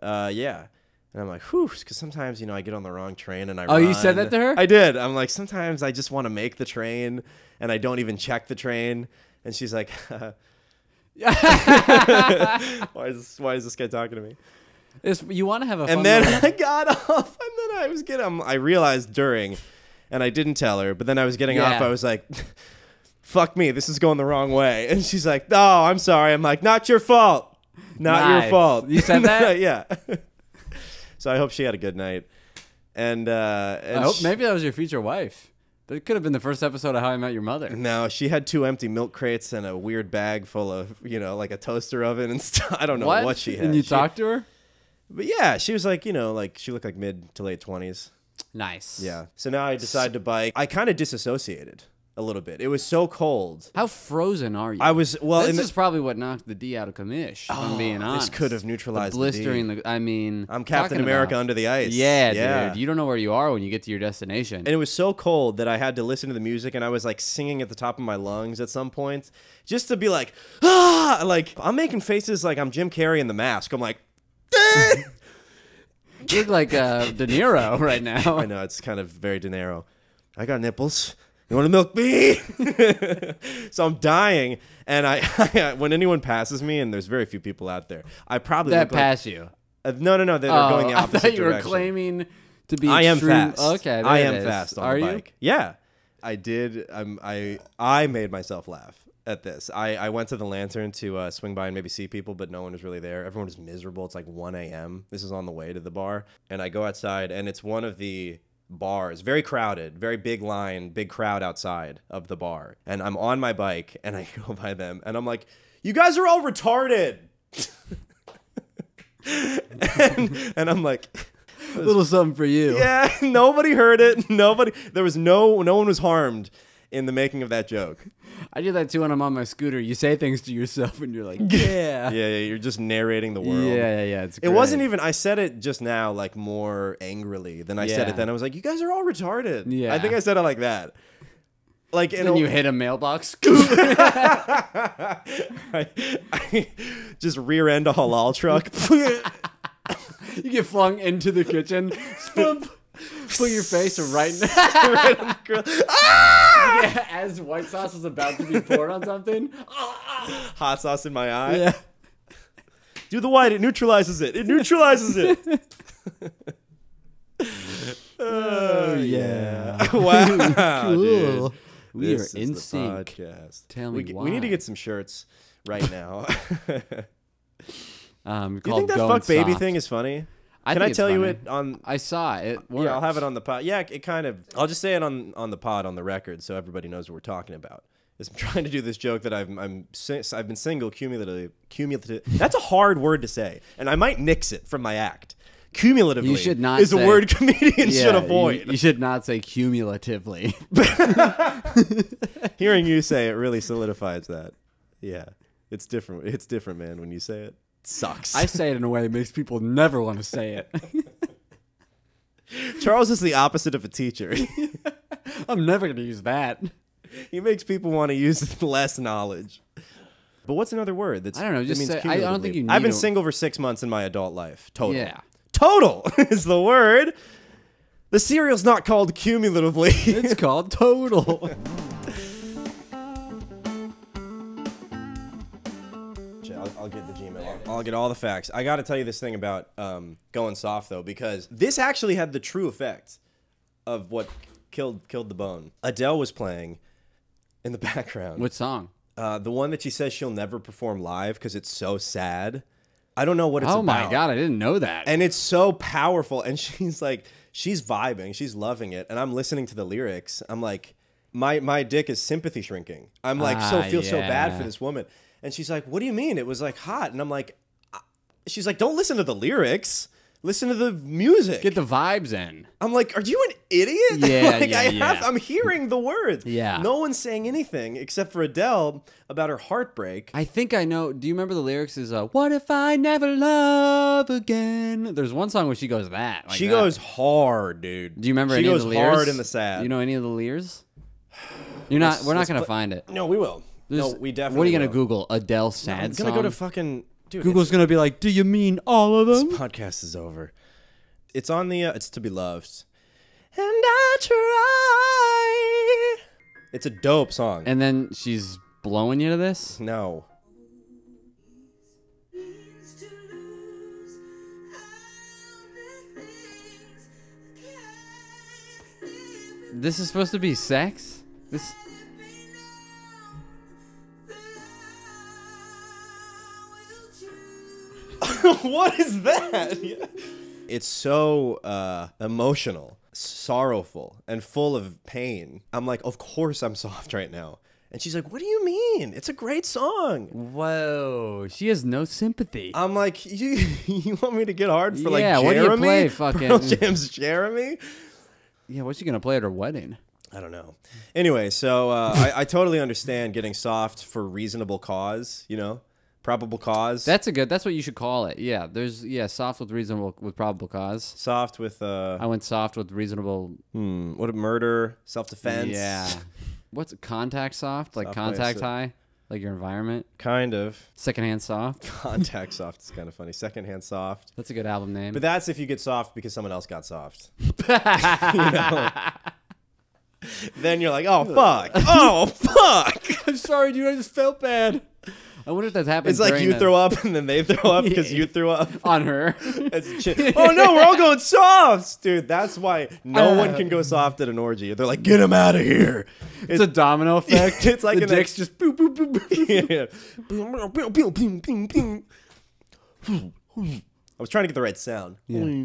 yeah. And I'm like, whew, because sometimes, I get on the wrong train and I Oh, run. you said that to her? I did. I'm like, sometimes I just want to make the train and I don't even check the train. And she's like, why is this guy talking to me? You want to have a fun And then little- I got off, and then I realized during, and I didn't tell her, but then I was getting off, Yeah. I was like, fuck me, this is going the wrong way. And she's like, oh, I'm sorry. I'm like, not your fault. Not your Nice. fault. You said that? Yeah. So I hope she had a good night. And I hope maybe that was your future wife. That could have been the first episode of How I Met Your Mother. No, she had 2 empty milk crates and a weird bag full of, like a toaster oven and stuff. I don't know what she had. And you She- talked to her? But yeah, she was like, like she looked like mid to late 20s. Nice. Yeah. So now I decided to bike. I kind of disassociated a little bit. It was so cold. How frozen are you? I was, This is probably what knocked the D out of commish, if I'm being honest. this could have neutralized the blistering. I mean, I'm Captain talking America about- under the ice. Yeah, dude. You don't know where you are when you get to your destination. And it was so cold that I had to listen to the music, and I was like singing at the top of my lungs at some point just to be like, ah! Like, I'm making faces like I'm Jim Carrey in The Mask. I'm like, You look like De Niro right now. I know, it's kind of very De Niro. I got nipples. You want to milk me? So I'm dying, and I when anyone passes me, and there's very few people out there, I probably That look like, pass you. no, they're going the opposite I thought you direction. were claiming to be I am extreme. fast. Okay, there I it am is. fast on Are the you? bike. Yeah, I did. I made myself laugh at this. I went to the Lantern to swing by and maybe see people, but no one was really there. Everyone was miserable. It's like 1 a.m. This is on the way to the bar, and I go outside, and it's one of the bars, very crowded, very big line, big crowd outside of the bar, and I'm on my bike, and I go by them, and I'm like, "You guys are all retarded," and I'm like. A little something for you. Yeah, nobody heard it. There was no one was harmed in the making of that joke. I do that too when I'm on my scooter. You say things to yourself and you're like, yeah. Yeah, you're just narrating the world. Yeah. It's It wasn't even, I said it just now like more angrily than I said Yeah. it then. I was like, you guys are all retarded. Yeah. I think I said it like that. Like, Then you hit a mailbox. I just rear end a halal truck. You get flung into the kitchen. Put your face right in Right on the grill. yeah, as white sauce is about to be poured on something. Hot sauce in my eye. Yeah. Do the white, it neutralizes it. It neutralizes it. Oh, yeah. Wow, Cool. dude. We This are is in the sync. podcast. Tell we, me we need to why. get some shirts right now. Do you Called think that Going fuck baby Soft. thing is funny? I Can think I it's tell you funny. it on? I saw it. It works. Yeah, I'll have it on the pod. Yeah, it kind of. I'll just say it on the pod on the record so everybody knows what we're talking about. Is I'm trying to do this joke that I've been single cumulatively. That's a hard word to say, and I might nix it from my act. Cumulatively, You should not is a say- word comedians should Yeah, avoid. You should not say cumulatively. Hearing you say it really solidifies that. Yeah, it's different. It's different, man. When you say it, sucks. I say it in a way that makes people never want to say it. Charles is the opposite of a teacher. I'm never going to use that. He makes people want to use less knowledge. But what's another word? That's I don't know, that just means say- I don't think cumulatively? you I've need been a- single for 6 months in my adult life. Total. Yeah. Total is the word. The cereal's not called cumulatively. It's called total. I'll get the Gmail. I'll get all the facts. I got to tell you this thing about going soft though, because this actually had the true effect of what killed the bone. Adele was playing in the background. What song? The one that she says she'll never perform live because it's so sad. I don't know what it's Oh about. my God, I didn't know that. And it's so powerful. And she's like, she's vibing. She's loving it. And I'm listening to the lyrics. I'm like, my dick is sympathy shrinking. I'm like, feel so bad yeah. for this woman. And she's like, what do you mean? It was like hot. And I'm like, she's like, don't listen to the lyrics. Listen to the music. Get the vibes in. I'm like, are you an idiot? Yeah, like, yeah. I'm hearing the words. Yeah. No one's saying anything except for Adele about her heartbreak. I think I know. Do you remember the lyrics? Is what if I never love again? There's one song where she goes that. Like She that. goes hard, dude. Do you remember she any goes of the lyrics? hard in the sad. You know any of the lyrics? You're not. We're not let's gonna put- find it. No, we will. No, There's- we definitely What are you gonna will. Google? Adele I'm sad gonna song. go to fucking dude. Google's gonna be like, do you mean all of them? This podcast is over. It's on the. It's To Be Loved. And I try. It's a dope song. And then she's blowing you to this? No. This is supposed to be sex? This. What is that? It's so emotional, sorrowful, and full of pain. I'm like, of course I'm soft right now. And she's like, what do you mean? It's a great song. Whoa, she has no sympathy. I'm like, you want me to get hard for like Yeah, Jeremy? what do you play, fucking- Pearl Jam's Jeremy? Yeah, what's she gonna play at her wedding? I don't know. Anyway, so I totally understand getting soft for reasonable cause, you know? Probable cause. That's what you should call it. Yeah, there's soft with reasonable with probable cause. Soft with I went soft with reasonable. what a murder, self-defense. Yeah. What's it, contact soft? Like Soft contact place, high? Like your environment? Kind of. Secondhand soft? Contact soft is kind of funny. Secondhand soft. That's a good album name. But that's if you get soft because someone else got soft. You know? Then you're like, oh, fuck. Oh, fuck. I'm sorry, dude. I just felt bad. I wonder if that's happened. It's like you throw up and then they throw up because you threw up. on her. Oh, no, we're all going soft. Dude, that's why no one can go soft at an orgy. They're like, get him out of here. It's a domino effect. It's like the an dicks just boop, boop, boop, boop. Yeah. I was trying to get the right sound. Yeah.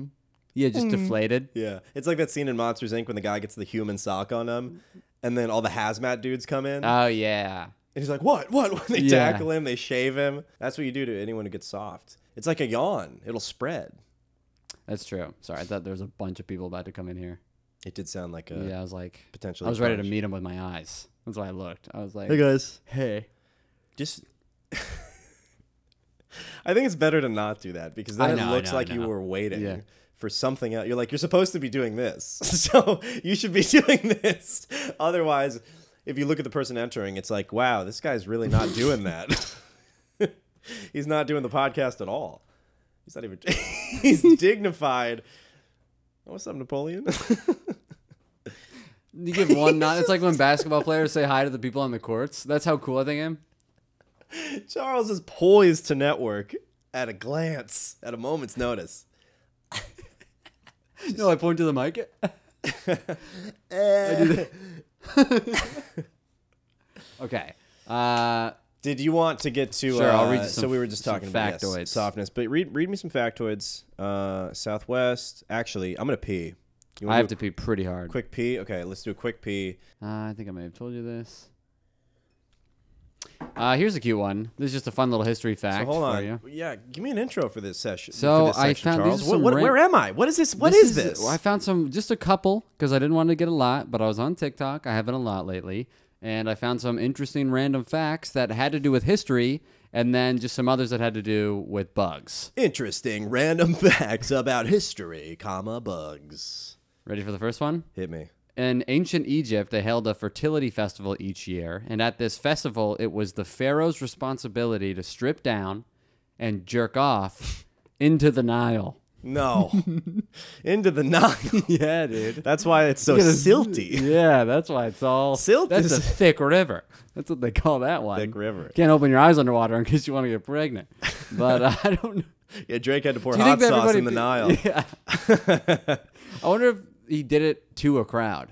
Yeah, just deflated. Yeah. It's like that scene in Monsters, Inc. when the guy gets the human sock on him and then all the hazmat dudes come in. Oh, yeah. And he's like, what? They Yeah. tackle him, they shave him. That's what you do to anyone who gets soft. It's like a yawn. It'll spread. That's true. Sorry, I thought there was a bunch of people about to come in here. It did sound like a Yeah, I was like, potentially. I was ready to bunch. meet him with my eyes. That's why I looked. I was like, Hey guys. hey. Just I think it's better to not do that because then it looks like you were waiting for something else. You're like, you're supposed to be doing this. So you should be doing this. Otherwise, if you look at the person entering, it's like, wow, this guy's really not doing that. He's not doing the podcast at all. He's not even he's dignified. Oh, what's up, Napoleon? You give one nod. It's like when basketball players say hi to the people on the courts. That's how cool I think I am. Charles is poised to network at a glance, at a moment's notice. No, I point to the mic. Okay. Did you want to get to? Sure, I'll read you so some we were just talking about factoids. softness, but read me some factoids. Southwest. Actually, I'm gonna pee. You I wanna have do to pee pretty hard. a quick pee. Okay, let's do a quick pee. I think I may have told you this. Here's a cute one. This is just a fun little history fact So hold for you. on. Yeah, give me an intro for this session. So for this I section, found- Charles. these are some Where am I? What is this? What is this? I found just a couple because I didn't want to get a lot, but I was on TikTok. I haven't a lot lately. And I found some interesting random facts that had to do with history and then just some others that had to do with bugs. Interesting random facts about history, bugs. Ready for the first one? Hit me. In ancient Egypt, they held a fertility festival each year. And at this festival, it was the pharaoh's responsibility to strip down and jerk off into the Nile. No. Into the Nile. Yeah, dude. That's why it's so silty. Yeah, that's why it's all Silt That's is- a thick river. That's what they call that one. Thick river. Can't open your eyes underwater in case you want to get pregnant. But I don't know. Yeah, Drake had to pour Do you hot think that sauce in everybody- the Nile. Yeah. I wonder if he did it to a crowd.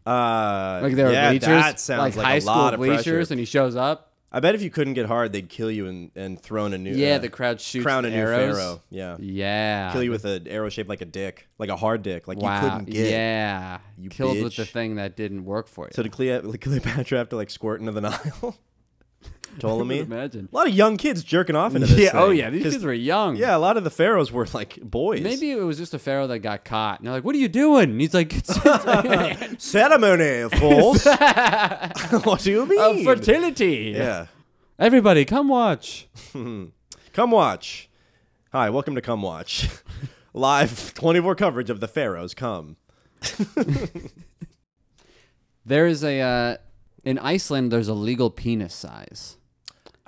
Like there yeah, were bleachers, that sounds like like high a school lot of bleachers, pressure. and he shows up. I bet if you couldn't get hard, they'd kill you and throw in a new. Yeah, the crowd shoots crown a new arrows. pharaoh. Yeah, Yeah. kill you with an arrow shaped like a dick, like a hard dick, like wow. you couldn't get. Yeah. You Killed with bitch. the thing that didn't work for you. So did Cleopatra have to like squirt into the Nile? Ptolemy. Imagine. A lot of young kids jerking off into this. Yeah. thing. Oh yeah. These 'Cause, kids were young. Yeah, a lot of the pharaohs were like boys. Maybe it was just a pharaoh that got caught. And they're like, "What are you doing?" And he's like, ceremony, of course. What do you mean? fertility. Yeah. Everybody, come watch. Come watch. Hi, welcome to Come Watch. Live 24 coverage of the pharaohs. Come. There is a in Iceland. There's a legal penis size.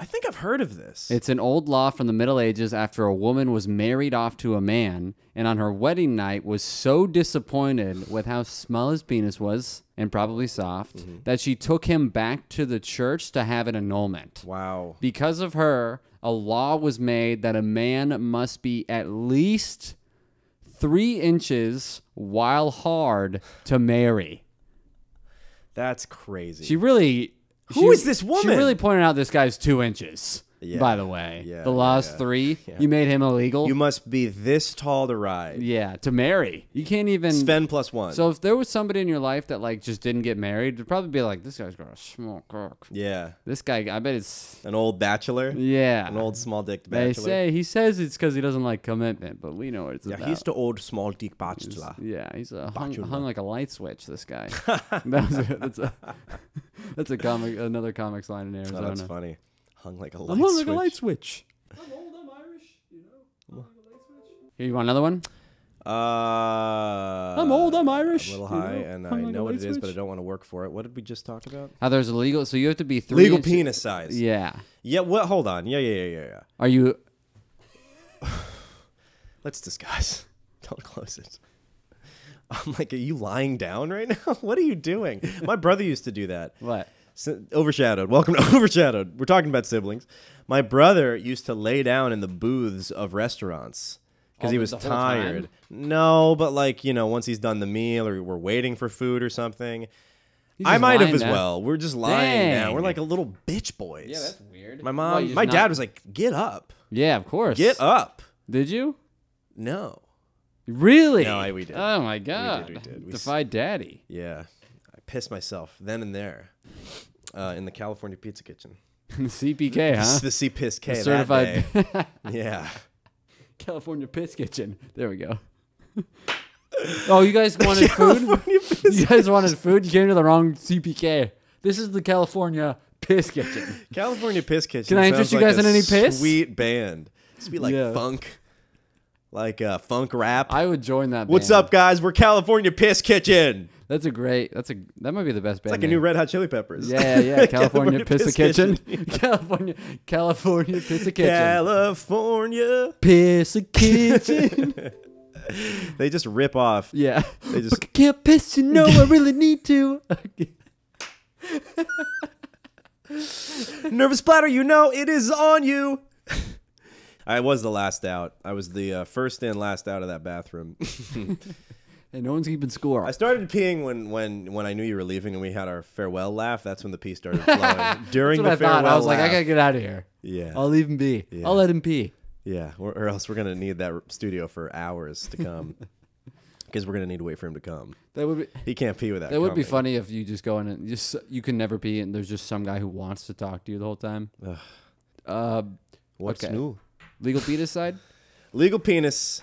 I think I've heard of this. It's an old law from the Middle Ages after a woman was married off to a man and on her wedding night was so disappointed with how small his penis was, and probably soft, that she took him back to the church to have an annulment. Wow. Because of her, a law was made that a man must be at least 3 inches while hard to marry. That's crazy. She really... Who is this woman? She really pointed out this guy's 2 inches. Yeah. By the way, Yeah, the law's yeah. 3. Yeah. You made him illegal. You must be this tall to ride. Yeah, to marry. You can't even. Sven plus 1. So if there was somebody in your life that like just didn't get married, it'd probably be like, this guy's got a small cock. Yeah. This guy, I bet it's. An old bachelor. Yeah. An old small dick They bachelor. say he says it's because he doesn't like commitment, but we know what it's Yeah, about. he's the old small dick bachelor. Yeah, he's hung Bachelor. like a light switch. This guy. That's a comic. Another comics line in Oh, Arizona. that's funny. Hung like a light I'm hung switch. like a light switch. I'm old. I'm Irish. You know. Here, you want another one? I'm old, I'm Irish. A little You know, high, and I hung like a know what light it is, but I switch. don't want to work for it. What did we just talk about? How there's a legal, so you have to be 3 Legal inches- penis size. Yeah. Yeah, what? Hold on. Yeah. Are you? Let's discuss. Don't close it. I'm like, are you lying down right now? What are you doing? My brother used to do that. What? Overshadowed. Welcome to Overshadowed. We're talking about siblings. My brother used to lay down in the booths of restaurants because Oh, he was the whole tired. time? No, but like, you know, once he's done the meal or we're waiting for food or something. He's I just might have lying as down. well. We're just lying down. Dang. We're like a little bitch boys. Yeah, that's weird. My Why, mom, you my just dad not- was like, get up. Yeah, of course. Get up. Did you? No. Really? No, we did. Oh my god. We did. We Defied daddy. Yeah. I pissed myself then and there in the California Pizza Kitchen. The CPK, huh? The C Piss K. The certified That day. Yeah. California Piss Kitchen. There we go. Oh, you guys wanted food? California Piss You guys wanted food? You came to the wrong CPK. This is the California Piss Kitchen. California Piss Kitchen. Can I interest sounds you guys like in a any piss? Sweet band. It's be like Yeah. funk, like funk rap. I would join that. What's band. up, guys? We're California Piss Kitchen. That's a great. That might be the best band. It's like a new Red Hot Chili Peppers. Yeah. California Pizza Kitchen. Kitchen. California Pizza Kitchen. California. Pizza Kitchen. They just rip off. Yeah. They just But I can't piss, you know. I really need to. nervous splatter. You know it is on you. I was the last out. I was the first in, last out of that bathroom. And no one's keeping score. I started peeing when I knew you were leaving and we had our farewell laugh. That's when the pee started flowing. During That's the what I farewell thought. I was like, I laugh. gotta get out of here. Yeah. I'll leave him be. Yeah. I'll let him pee. Yeah, or else we're gonna need that studio for hours to come, because we're gonna need to wait for him to come. That would be. He can't pee without. That would be coming. funny if you just go in and you can never pee, and there's just some guy who wants to talk to you the whole time. What's okay. new? Legal penis side. Legal penis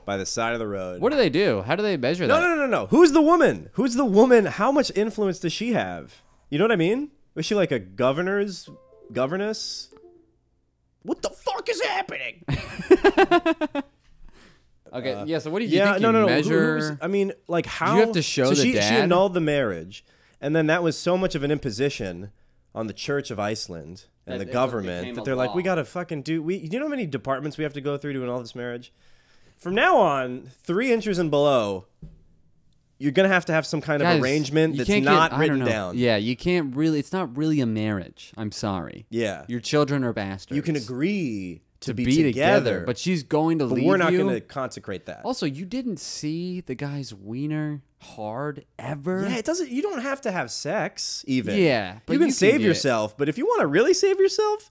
by the side of the road. What do they do? How do they measure that? No. Who's the woman? Who's the woman? How much influence does she have? You know what I mean? Was she like a governess? What the fuck is happening? Okay, yeah. So what do you Yeah, think? no. Measure. I mean, like how you have to show so the she dad? annulled the marriage, and then that was so much of an imposition on the Church of Iceland and That the it government became that a they're like, law. we gotta fucking do. You know how many departments we have to go through to annul this marriage? From now on, 3 inches and below, you're gonna have to have some kind Guys, of arrangement you that's can't not I don't written know. down. Yeah, you can't really. It's not really a marriage. I'm sorry. Yeah. Your children are bastards. You can agree to be together, together, but she's going to but leave we're not you. going to consecrate that. Also, you didn't see the guy's wiener hard ever. Yeah, it doesn't. You don't have to have sex, even. Yeah, but you can you can save get- yourself. But if you want to really save yourself,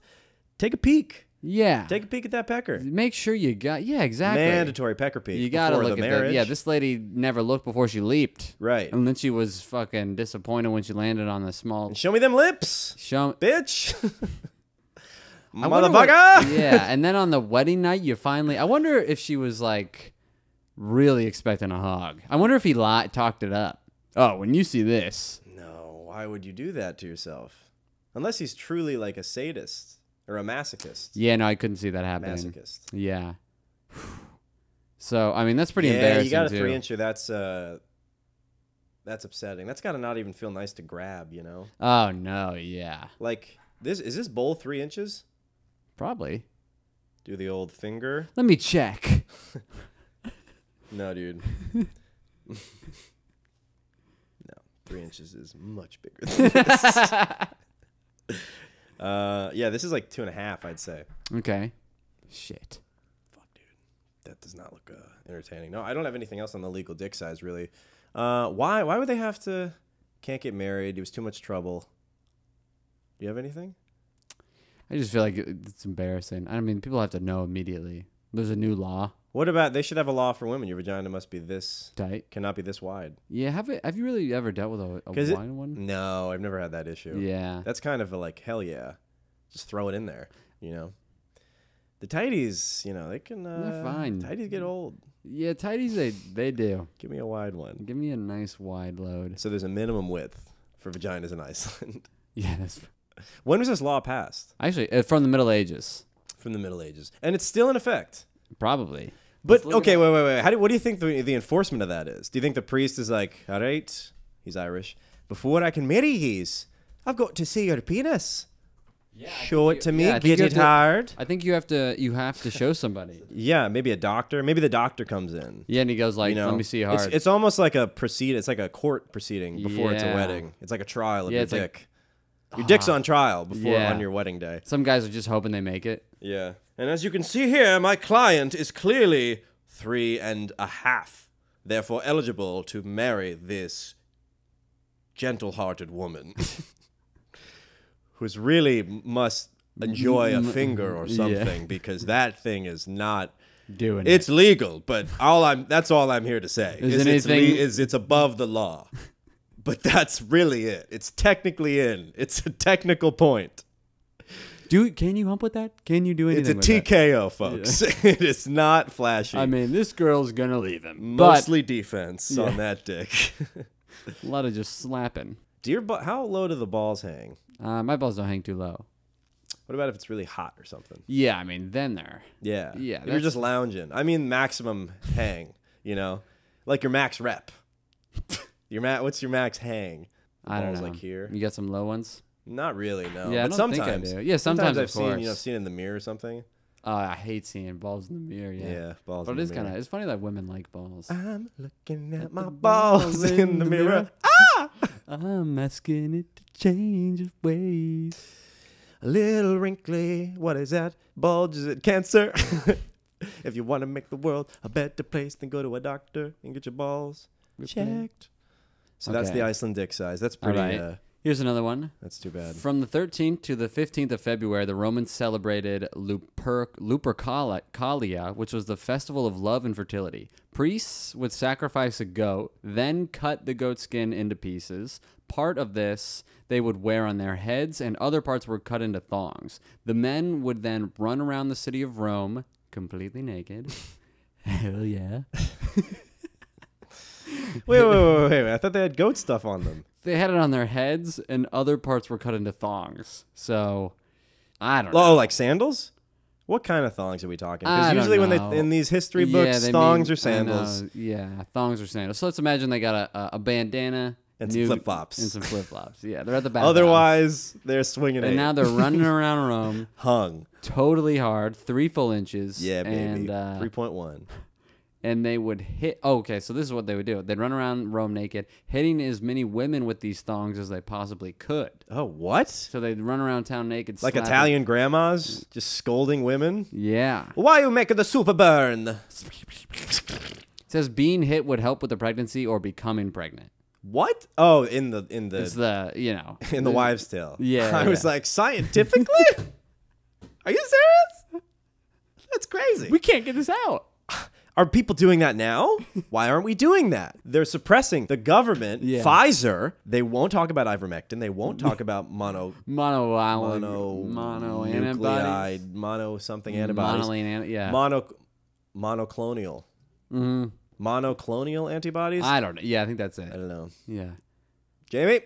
take a peek. Yeah. Take a peek at that pecker. Make sure you got. Yeah, exactly. Mandatory pecker peek. You gotta before look the at marriage. that. Yeah, this lady never looked before she leaped. Right. And then she was fucking disappointed when she landed on the small. And show me them lips, Show. bitch. I wonder what- Motherfucker. Yeah, and then on the wedding night, you finally. I wonder if she was like really expecting a hug. I wonder if he talked it up. Oh, when you see this. No, why would you do that to yourself? Unless he's truly like a sadist or a masochist. Yeah, no, I couldn't see that happening. Masochist. Yeah. So I mean, that's pretty Yeah, embarrassing you got a too. 3-incher. That's upsetting. That's got to not even feel nice to grab. You know, Oh no, yeah. like Is this bowl 3 inches? Probably. Do the old finger. Let me check. No, dude. No, 3 inches is much bigger than this. Yeah, this is like 2.5, I'd say. Okay. Shit. Fuck, dude. That does not look entertaining. No, I don't have anything else on the legal dick size, really. Why would they have to... Can't get married. It was too much trouble. Do you have anything? I just feel like it's embarrassing. I mean, people have to know immediately. There's a new law. What about... They should have a law for women. Your vagina must be this... Tight. Cannot be this wide. Yeah, have you really ever dealt with a wine one? No, I've never had that issue. Yeah. That's kind of a like, hell yeah. Just throw it in there, you know? The tighties, you know, they can... They're fine. Tighties get old. Yeah, tighties, they do. Give me a wide one. Give me a nice wide load. So there's a minimum width for vaginas in Iceland. Yeah, that's... When was this law passed? Actually, from the Middle Ages. From the Middle Ages. And it's still in effect. Probably. But, okay, wait. What do you think the enforcement of that is? Do you think the priest is like, all right, he's Irish, before I can marry yous, I've got to see your penis. Yeah, show it to me, get it hard. I think you have to show somebody. Yeah, maybe a doctor. Maybe the doctor comes in. Yeah, and he goes like, you know, let me see hard. It's almost like a proceed. It's like a court proceeding before it's a wedding. It's like a trial of your dick. Your dick's on trial on your wedding day. Some guys are just hoping they make it. Yeah. And as you can see here, my client is clearly 3.5, therefore eligible to marry this gentle-hearted woman who's really must enjoy a finger or something because that thing is not doing it's legal, but that's all I'm here to say. It's above the law. But that's really it. It's technically in. It's a technical point. Can you hump with that? Can you do anything with that? It's a TKO, folks. Yeah. It is not flashy. I mean, this girl's going to leave him. Mostly defense on that dick. A lot of just slapping. How low do the balls hang? My balls don't hang too low. What about if it's really hot or something? Yeah, I mean, then they're... Yeah. You're just lounging. I mean, maximum hang, you know? Like your max rep. What's your max hang? I don't know. Like here. You got some low ones? Not really, no. Yeah, but I don't sometimes. think I do. Yeah, sometimes I've seen in the mirror or something. Oh, I hate seeing balls in the mirror. Yeah, balls. But in the mirror. It's funny that women like balls. I'm looking at my balls in the mirror. I'm asking it to change its ways. A little wrinkly. What is that? Bulge? Is it cancer? If you want to make the world a better place, then go to a doctor and get your balls checked. So that's the Iceland dick size. That's pretty. Right. Here's another one. That's too bad. From the 13th to the 15th of February, the Romans celebrated Lupercalia, which was the festival of love and fertility. Priests would sacrifice a goat, then cut the goat skin into pieces. Part of this they would wear on their heads, and other parts were cut into thongs. The men would then run around the city of Rome completely naked. Hell yeah. Wait. I thought they had goat stuff on them. They had it on their heads, and other parts were cut into thongs. So, I don't know. Oh, like sandals? What kind of thongs are we talking? Because usually when they in these history books, thongs or sandals. Yeah, thongs or sandals. So let's imagine they got a bandana. And some flip-flops. And some flip-flops. Yeah, they're at the back. Otherwise, they're swinging and now they're running around Rome. Hung. Totally hard. 3 full inches. Yeah, baby. And, 3.1. And they would hit... Oh, okay, so this is what they would do. They'd run around Rome naked, hitting as many women with these thongs as they possibly could. Oh, what? So they'd run around town naked. Like Italian grandmas just scolding women? Yeah. Why are you making the super burn? It says being hit would help with the pregnancy or becoming pregnant. What? Oh, in the it's the, you know, in the wives' tale. Yeah. I was like, scientifically? Are you serious? That's crazy. We can't get this out. Are people doing that now? Why aren't we doing that? They're suppressing the government. Yeah. Pfizer. They won't talk about ivermectin. They won't talk about mono antibodies. Mono something antibodies. Monoclonal. Mm-hmm. Monoclonal antibodies? I don't know. Yeah, I think that's it. I don't know. Yeah. Jamie?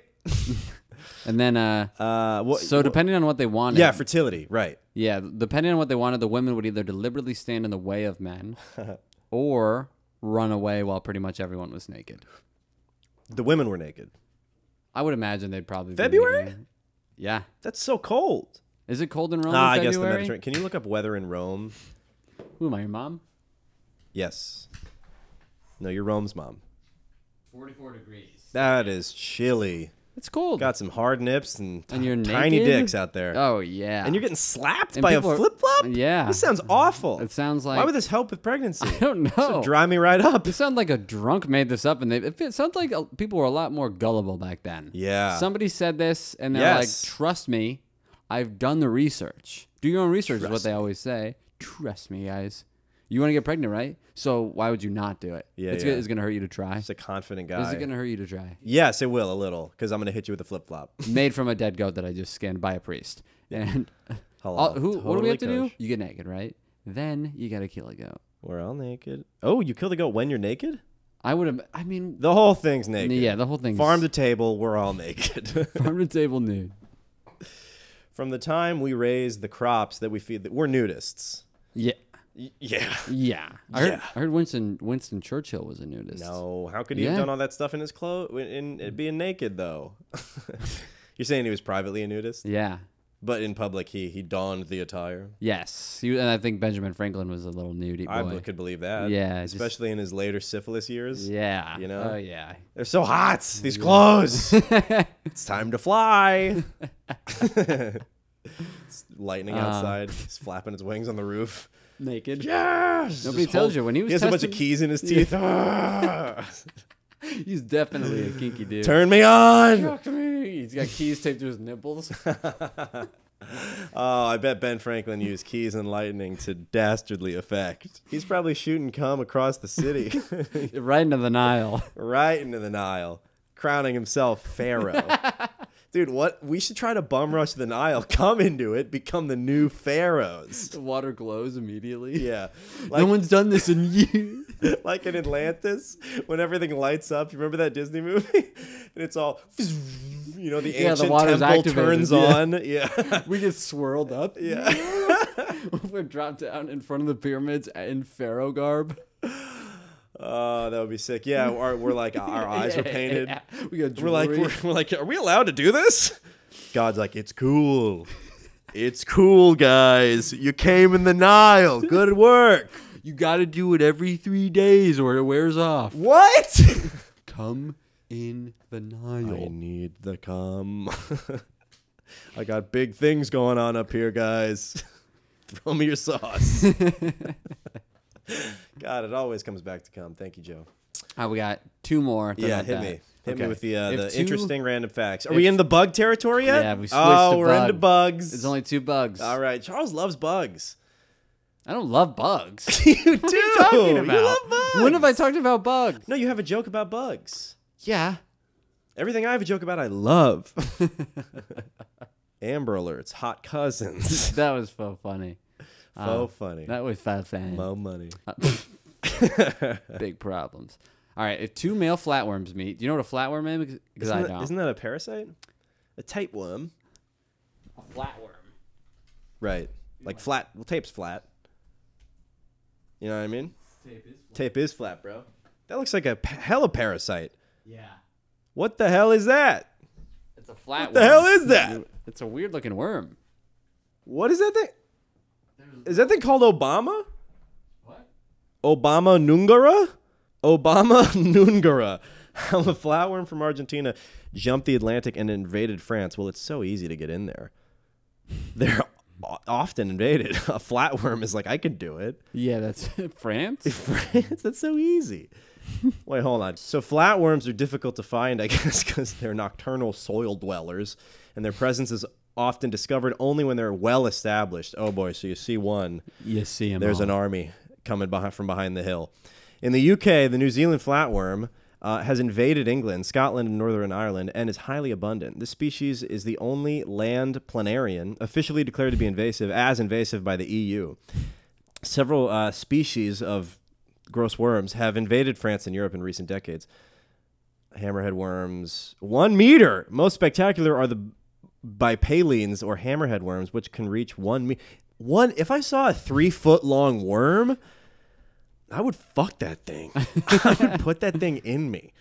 And then, depending on what they wanted. Yeah, fertility, right. Yeah, depending on what they wanted, the women would either deliberately stand in the way of men or run away while pretty much everyone was naked. The women were naked. I would imagine they'd probably February? be naked. Yeah. That's so cold. Is it cold in Rome Ah, in I guess the February? Mediterranean. Can you look up weather in Rome? Who am I, your mom? Yes. No, you're Rome's mom. 44 degrees. That is chilly. It's cold. Got some hard nips and, you're tiny naked? dicks out there. Oh, yeah. And you're getting slapped And by a people are- flip flop? Yeah. This sounds awful. It sounds like... Why would this help with pregnancy? I don't know. This would dry me right up. It sounds like a drunk made this up, and it sounds like people were a lot more gullible back then. Yeah. Somebody said this, and they're Yes. like, "Trust me, I've done the research. Do your own research," is what they always say. Trust me, guys. You want to get pregnant, right? So why would you not do it? Yeah, it's yeah. It's gonna hurt you to try. Just a confident guy. Is it gonna hurt you to try? Yes, it will a little, because I'm going to hit you with a flip flop. Made from a dead goat that I just skinned by a priest. And Hello. what do we Totally have to do? kosher. You get naked, right? Then you gotta kill a goat. We're all naked. Oh, you kill the goat when you're naked? I would have. I mean, The whole thing's naked. yeah, the whole thing. Farm to table, we're all naked. farm to table nude. From the time we raise the crops that we feed, we're nudists. Yeah. Yeah. Yeah. I heard Winston Churchill was a nudist. No, how could he have Yeah. done all that stuff in his clothes, in being naked though? You're saying he was privately a nudist, Yeah. but in public he donned the attire. Yes. And I think Benjamin Franklin was a little nudie boy. I could believe that. Yeah, just- especially in his later syphilis years. Yeah. You know? Oh, yeah. They're so hot. These clothes. It's time to fly. It's lightning outside. He's flapping his wings on the roof. Naked. Yes. Nobody tells you when he was He has a bunch of testing- keys in his teeth. Ah. He's definitely a kinky dude. Turn me on. Fuck me. He's got keys taped to his nipples. Oh, I bet Ben Franklin used keys and lightning to dastardly effect. He's probably shooting cum across the city, Right into the Nile. right into the Nile, crowning himself pharaoh. Dude, what? We should try to bum rush the Nile, come into it, become the new pharaohs. The water glows immediately. Yeah, No one's done this in years. like in Atlantis, when everything lights up. You remember that Disney movie? And it's all, you know, the Yeah, the ancient water's temple activated, turns yeah. on. Yeah. We get swirled up. Yeah. We're dropped down in front of the pyramids in pharaoh garb. Oh, that would be sick. Yeah, we're like, our eyes are painted. Yeah. We got We're like, jewelry. we're like, are we allowed to do this? God's like, it's cool. It's cool, guys. You came in the Nile. Good work. You got to do it every 3 days or it wears off. What? Come in the I Nile. need the cum. I got big things going on up here, guys. Throw me your sauce. God, it always comes back to cum. Thank you, Joe. We got 2 more. Yeah, hit me. Hit me with the If interesting random facts. Are if- we in the bug territory yet? Yeah, we switched Oh, to we're bug. into bugs. It's only 2 bugs. All right. Charles loves bugs. I don't love bugs. You do. What are you talking about? You love bugs. When have I talked about bugs? No, you have a joke about bugs. Yeah. Everything I have a joke about, I love. Amber Alerts, hot cousins. That was so funny. So funny. That was so funny. Mo money. Big problems. All right, if 2 male flatworms meet, do you know what a flatworm is? Because I don't. Isn't that a parasite? A tapeworm. a flatworm? Right. Like flat. Well, tape's flat. You know what I mean? Tape is flat, bro. That looks like a hella parasite. Yeah. What the hell is that? It's a flatworm. What the hell is that? It's a weird looking worm. What is that thing? Is that thing called Obama? What? Obama Nungara? Obama Nungara. How a flatworm from Argentina jumped the Atlantic and invaded France. Well, it's so easy to get in there. They're often invaded. A flatworm is like, I can do it. Yeah, that's France. France? That's so easy. Wait, hold on. So flatworms are difficult to find, I guess, because they're nocturnal soil dwellers, and their presence is often discovered only when they're well established. Oh boy, so you see one. You see him. There's an army coming from behind the hill. In the UK, the New Zealand flatworm has invaded England, Scotland, and Northern Ireland, and is highly abundant. This species is the only land planarian officially declared to be invasive by the EU. Several species of gross worms have invaded France and Europe in recent decades. Hammerhead worms, 1 meter. Most spectacular are the bipalines or hammerhead worms, which can reach 1 meter. If I saw a 3-foot long worm, I would fuck that thing. I would put that thing in me.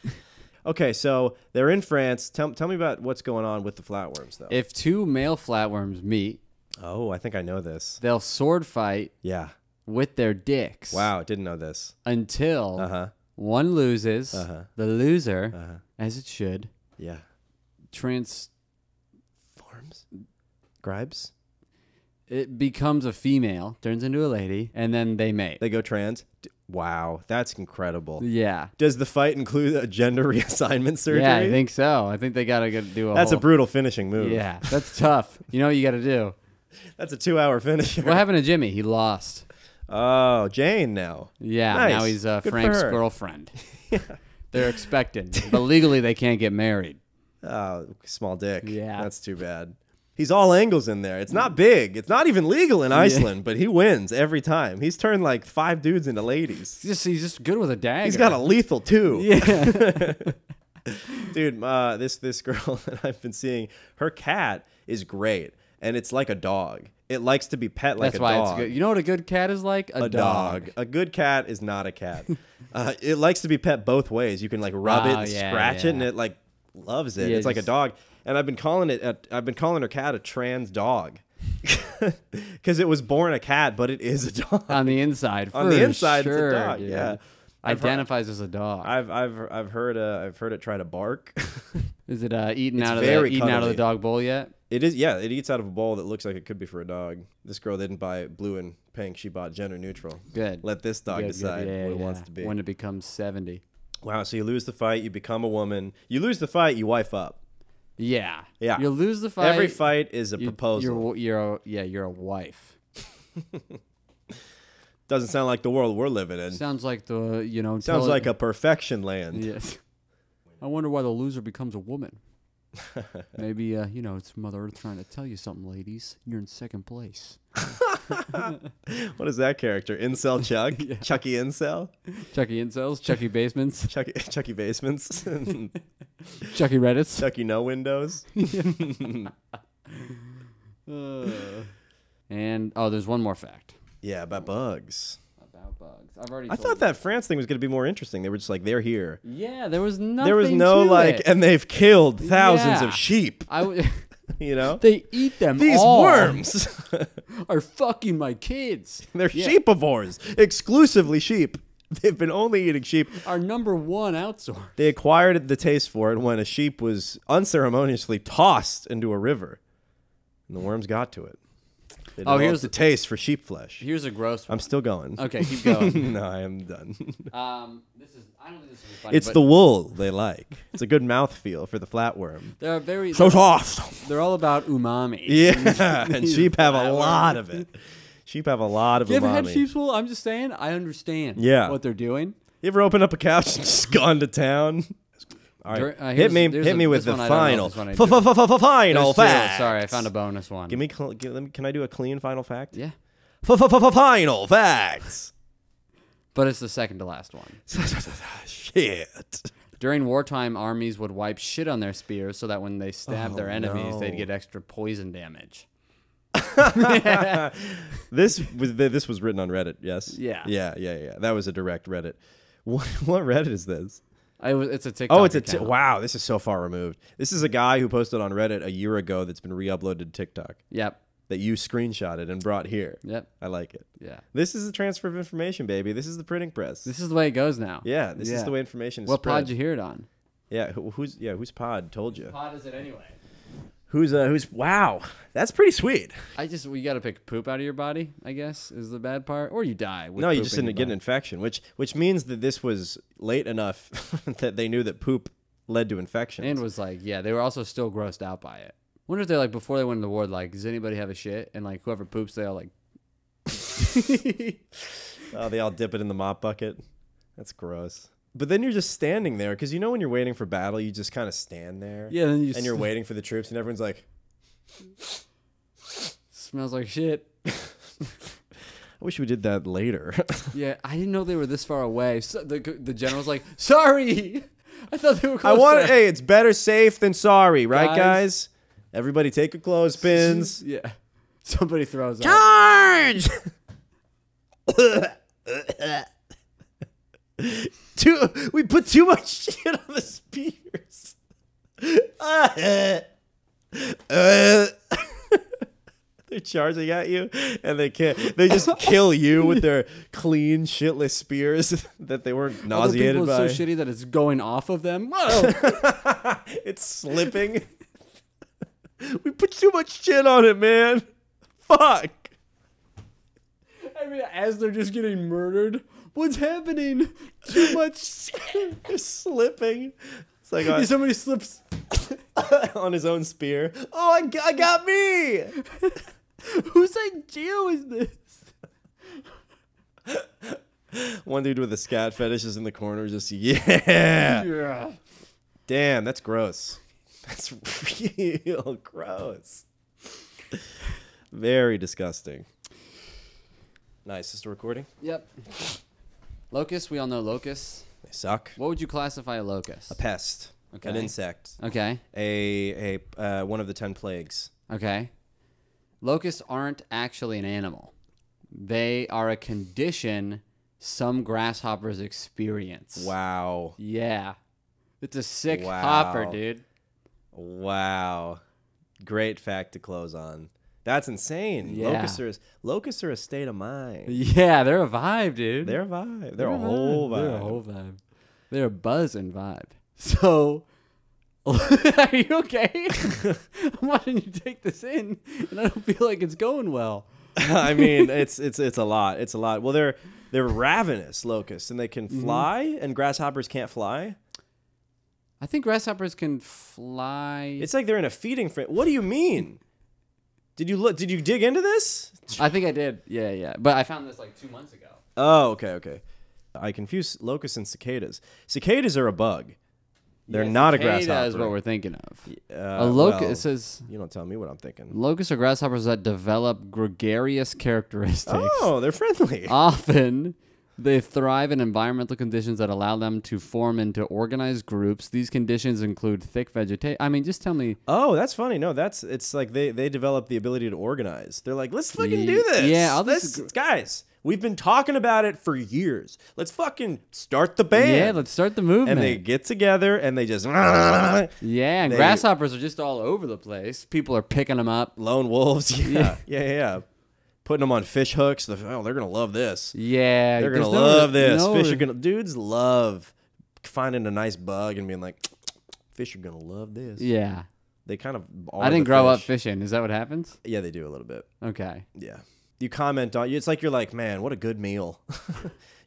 Okay, so they're in France. Tell me about what's going on with the flatworms, though. If two male flatworms meet, Oh, I think I know this. they'll sword fight Yeah. with their dicks. Wow, didn't know this. Until Uh-huh. one loses. Uh-huh. The loser, Uh-huh. as it should, Yeah. trans. Forms? Gribes? It becomes a female, turns into a lady, and then they mate. They go trans? Wow, that's incredible. Yeah. Does the fight include a gender reassignment surgery? Yeah, I think so. I think they gotta do a. That's a whole, brutal finishing move. Yeah, that's tough. You know what you gotta do. That's a 2-hour finisher. What happened to Jimmy? He lost. Oh, Jane now. Yeah, Nice. now he's Good for Frank's her. girlfriend. They're expected, but legally they can't get married. Oh, small dick. Yeah. That's too bad. He's all angles in there. It's not big. It's not even legal in Iceland, but he wins every time. He's turned like 5 dudes into ladies. He's just good with a dagger. He's got a lethal too. Yeah. Dude, this girl that I've been seeing, her cat is great, and it's like a dog. It likes to be pet like That's a why dog. it's good. You know what a good cat is like? A dog. A good cat is not a cat. It likes to be pet both ways. You can like rub it Oh, and yeah, scratch yeah. it, and it like loves it. Yeah, It's like a just- dog. And I've been calling her cat a trans dog, because it was born a cat, but it is a dog. On the inside. On the for inside, sure, it's a dog. dude. Yeah. I've heard- Identifies as a dog. I've heard it try to bark. Is it eating It's out of very the cuddly. dog bowl yet? It is, yeah. It eats out of a bowl that looks like it could be for a dog. This girl didn't buy blue and pink. She bought gender neutral. Good. Let this dog Good, decide yeah, what it yeah. wants to be. When it becomes 70. Wow. So you lose the fight, you become a woman. You lose the fight, you wife up. Yeah. Yeah. You lose the fight. Every fight is a proposal. You're a wife. Doesn't sound like the world we're living in. Sounds like the Sounds like a perfection land. Yes. I wonder why the loser becomes a woman. Maybe it's Mother Earth trying to tell you something, ladies. You're in second place. What is that character? Incel Chuck? Yeah. Chucky Incel? Chucky incels, Chucky basements, Chucky Basements? Chucky Reddits. Chucky No Windows? And there's one more fact Yeah, about bugs. about bugs. I've already. I told thought you. that France thing was going to be more interesting. They were just like, they're here. Yeah, there was nothing. There was no to like, it. and they've killed thousands Yeah. of sheep. I. You know, They eat them. these all. worms, are fucking my kids. they're Yeah. sheepivores, exclusively sheep. They've been only eating sheep. Our number one outsource. They acquired the taste for it when a sheep was unceremoniously tossed into a river, and the worms got to it. They developed here's the taste for sheep flesh. Here's a gross one. I'm still going. Okay, keep going. No, I am done. I don't think this is funny. It's but the wool they like. It's a good mouthfeel for the flatworm. They're very. So soft. They're all about umami. Yeah, and These sheep have a flatworms. lot of it. Sheep have a lot of You ever had umami. sheep's wool? I'm just saying. I understand. Yeah. What they're doing. You ever open up a couch and just gone to town? All right, Here's- hit there's me with this the one I don't know final, if this one I do. final There's two. fact. Sorry, I found a bonus one. Can I do a clean final fact? Yeah, Final facts. but it's the second to last one. Shit. During wartime, armies would wipe shit on their spears so that when they stabbed their enemies, no. they'd get extra poison damage. This was written on Reddit. Yes. Yeah. Yeah. That was a direct Reddit. What Reddit is this? It's a TikTok. Oh, it's account. wow. This is so far removed. This is a guy who posted on Reddit a year ago that's been re-uploaded to TikTok Yep. that you screenshotted and brought here. Yep. I like it. Yeah. This is a transfer of information, baby. This is the printing press. This is the way it goes now. Yeah, this is the way information is What spread. pod you hear it on? Yeah, whose pod told you? Pod is it anyway? Who's wow. That's pretty sweet. You got to pick poop out of your body, I guess, is the bad part, or you die. With No, you poop just in didn't your get an body. infection, which means that this was late enough that they knew that poop led to infections. And was like, yeah, they were also still grossed out by it. Wonder if they're like before they went into the ward, like, does anybody have a shit? And like whoever poops, they all like. Oh, they all dip it in the mop bucket. That's gross. But then you're just standing there because when you're waiting for battle, you just kind of stand there. Yeah, then and you're waiting for the troops, and everyone's like, smells like shit. "I wish we did that later." Yeah, I didn't know they were this far away. So the general's like, sorry, I thought they were I close. want. Hey, it's better safe than sorry, right, Guys? guys? Everybody, take your clothespins. Yeah, somebody throws up. Charge! We put too much shit on the spears. They're charging at you, and they can't. They just kill you with their clean, shitless spears that they weren't nauseated Other by. people so shitty that it's going off of them. Whoa. It's slipping. We put too much shit on it, man. Fuck. I mean, as they're just getting murdered, what's happening? Too much. They're slipping. It's like Somebody slips. on his own spear. Oh, I got me. Whose idea was this? One dude with a scat fetish is in the corner, just yeah. Yeah. Damn, that's gross. That's real gross. Very disgusting. Nice. Is it recording? Yep. Locust, we all know locusts. They suck. What would you classify a locust? A pest. Okay. An insect. Okay. A one of the 10 plagues. Okay. Locusts aren't actually an animal. They are a condition some grasshoppers experience. Wow. Yeah. It's a sick Wow. hopper, dude. Wow. Great fact to close on. That's insane. Yeah. Locusts are a state of mind. Yeah, they're a vibe, dude. They're a vibe. They're a whole vibe. They're a whole vibe. They're a buzz and vibe. So, are you okay? I'm watching you take this in, and I don't feel like it's going well. I mean, it's a lot. It's a lot. Well, they're ravenous locusts, and they can fly, and grasshoppers can't fly. I think grasshoppers can fly. It's like they're in a feeding frame. What do you mean? Did you dig into this? I think I did. Yeah. But I found this like 2 months ago. Oh, okay. I confuse locusts and cicadas. Cicadas are a bug. They're not a grasshopper. Cicada is what we're thinking of. A locust. It says You don't tell me what I'm thinking. locusts are grasshoppers that develop gregarious characteristics. Oh, they're friendly. Often, they thrive in environmental conditions that allow them to form into organized groups. These conditions include thick vegetation. I mean, just tell me. Oh, that's funny. No, it's like they develop the ability to organize. They're like, let's fucking do this. Yeah, guys, we've been talking about it for years. Let's fucking start the band. Yeah, let's start the movement. And they get together and they just yeah, and grasshoppers are just all over the place. People are picking them up. lone wolves. Yeah. Putting them on fish hooks. They're gonna love this. Yeah, They're gonna love this. Dudes love finding a nice bug and being like, fish are gonna love this. Yeah. They kind of are. I didn't the grow up fish. fishing. Is that what happens? Yeah, they do a little bit. Okay. Yeah. You comment on. It's like you're like, man, what a good meal.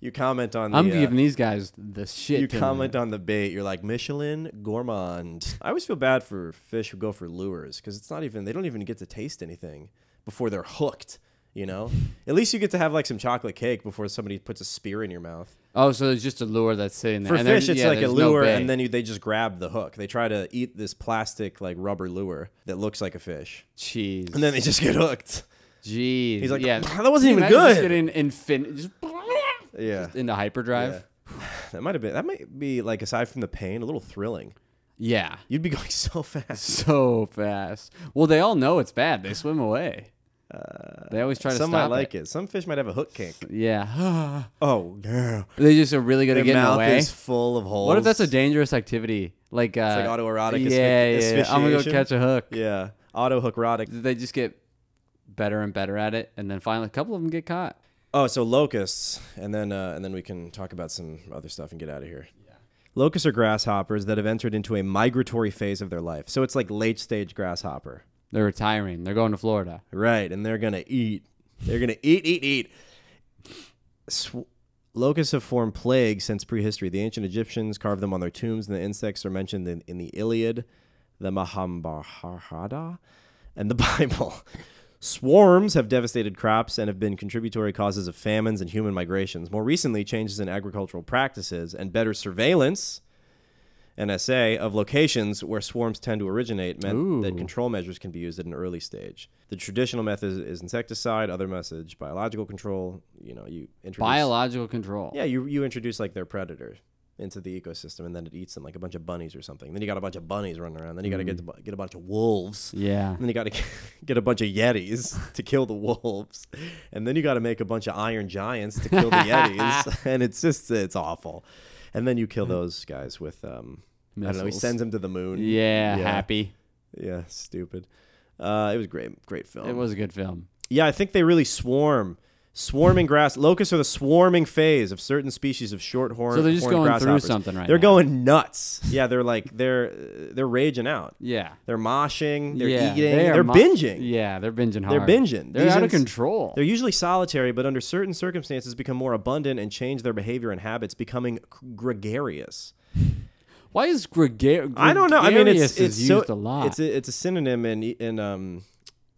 You comment on. I'm giving these guys the shit. You tonight. comment on the bait. You're like Michelin gourmand. I always feel bad for fish who go for lures because it's not even. They don't even get to taste anything before they're hooked. You know, at least you get to have like some chocolate cake before somebody puts a spear in your mouth. Oh, so it's just a lure that's sitting there. For and fish, it's like a there's no lure, bait. and then they just grab the hook. They try to eat this plastic like rubber lure that looks like a fish, Jeez. and then they just get hooked. Jeez. He's like, yeah, that wasn't even Imagine good. Just getting just Yeah, into hyperdrive. Yeah. That might be like, aside from the pain, a little thrilling. Yeah. You'd be going so fast. So fast. Well, they all know it's bad. They swim away. They always try to Some stop might like it. Some fish might have a hook kink. Yeah. Oh yeah. They just are really good Their at getting mouth away. is full of holes. What if that's a dangerous activity? Like It's like autoerotic Yeah. I'm gonna go asphyxiation. catch a hook. Yeah, auto hook erotic. They just get better and better at it, and then finally, a couple of them get caught. Oh, so locusts, and then we can talk about some other stuff and get out of here. Yeah. Locusts are grasshoppers that have entered into a migratory phase of their life. So it's like late stage grasshopper. They're retiring. They're going to Florida. Right, and they're gonna eat. They're gonna eat. Locusts have formed plagues since prehistory. The ancient Egyptians carved them on their tombs, and the insects are mentioned in the Iliad, the Mahabharata, and the Bible. Swarms have devastated crops and have been contributory causes of famines and human migrations. More recently, changes in agricultural practices and better surveillance, NSA, of locations where swarms tend to originate meant that control measures can be used at an early stage. The traditional method is insecticide, other methods biological control. You introduce Biological control. Yeah, you introduce like their predators. into the ecosystem, and then it eats them like a bunch of bunnies or something. Then you got a bunch of bunnies running around. Then you got to get a bunch of wolves. Yeah. And then you got to get a bunch of yetis to kill the wolves. And then you got to make a bunch of iron giants to kill the yetis. And it's awful. And then you kill those guys with I don't know. He Missiles. sends them to the moon. Yeah, happy. Yeah, stupid. It was great film. It was a good film. Yeah, I think they really swarming grass. Locusts are the swarming phase of certain species of short-horned. So they're just horned going through grasshoppers. something right They're now. going nuts. Yeah, they're raging out. Yeah. They're moshing. They're Yeah, eating. they are They're binging. Yeah, they're binging They're hard. binging. They're These out of ins- control. They're usually solitary, but under certain circumstances become more abundant and change their behavior and habits, becoming gregarious. Why is gregarious? I don't know. I mean, it's used so a lot. It's a synonym in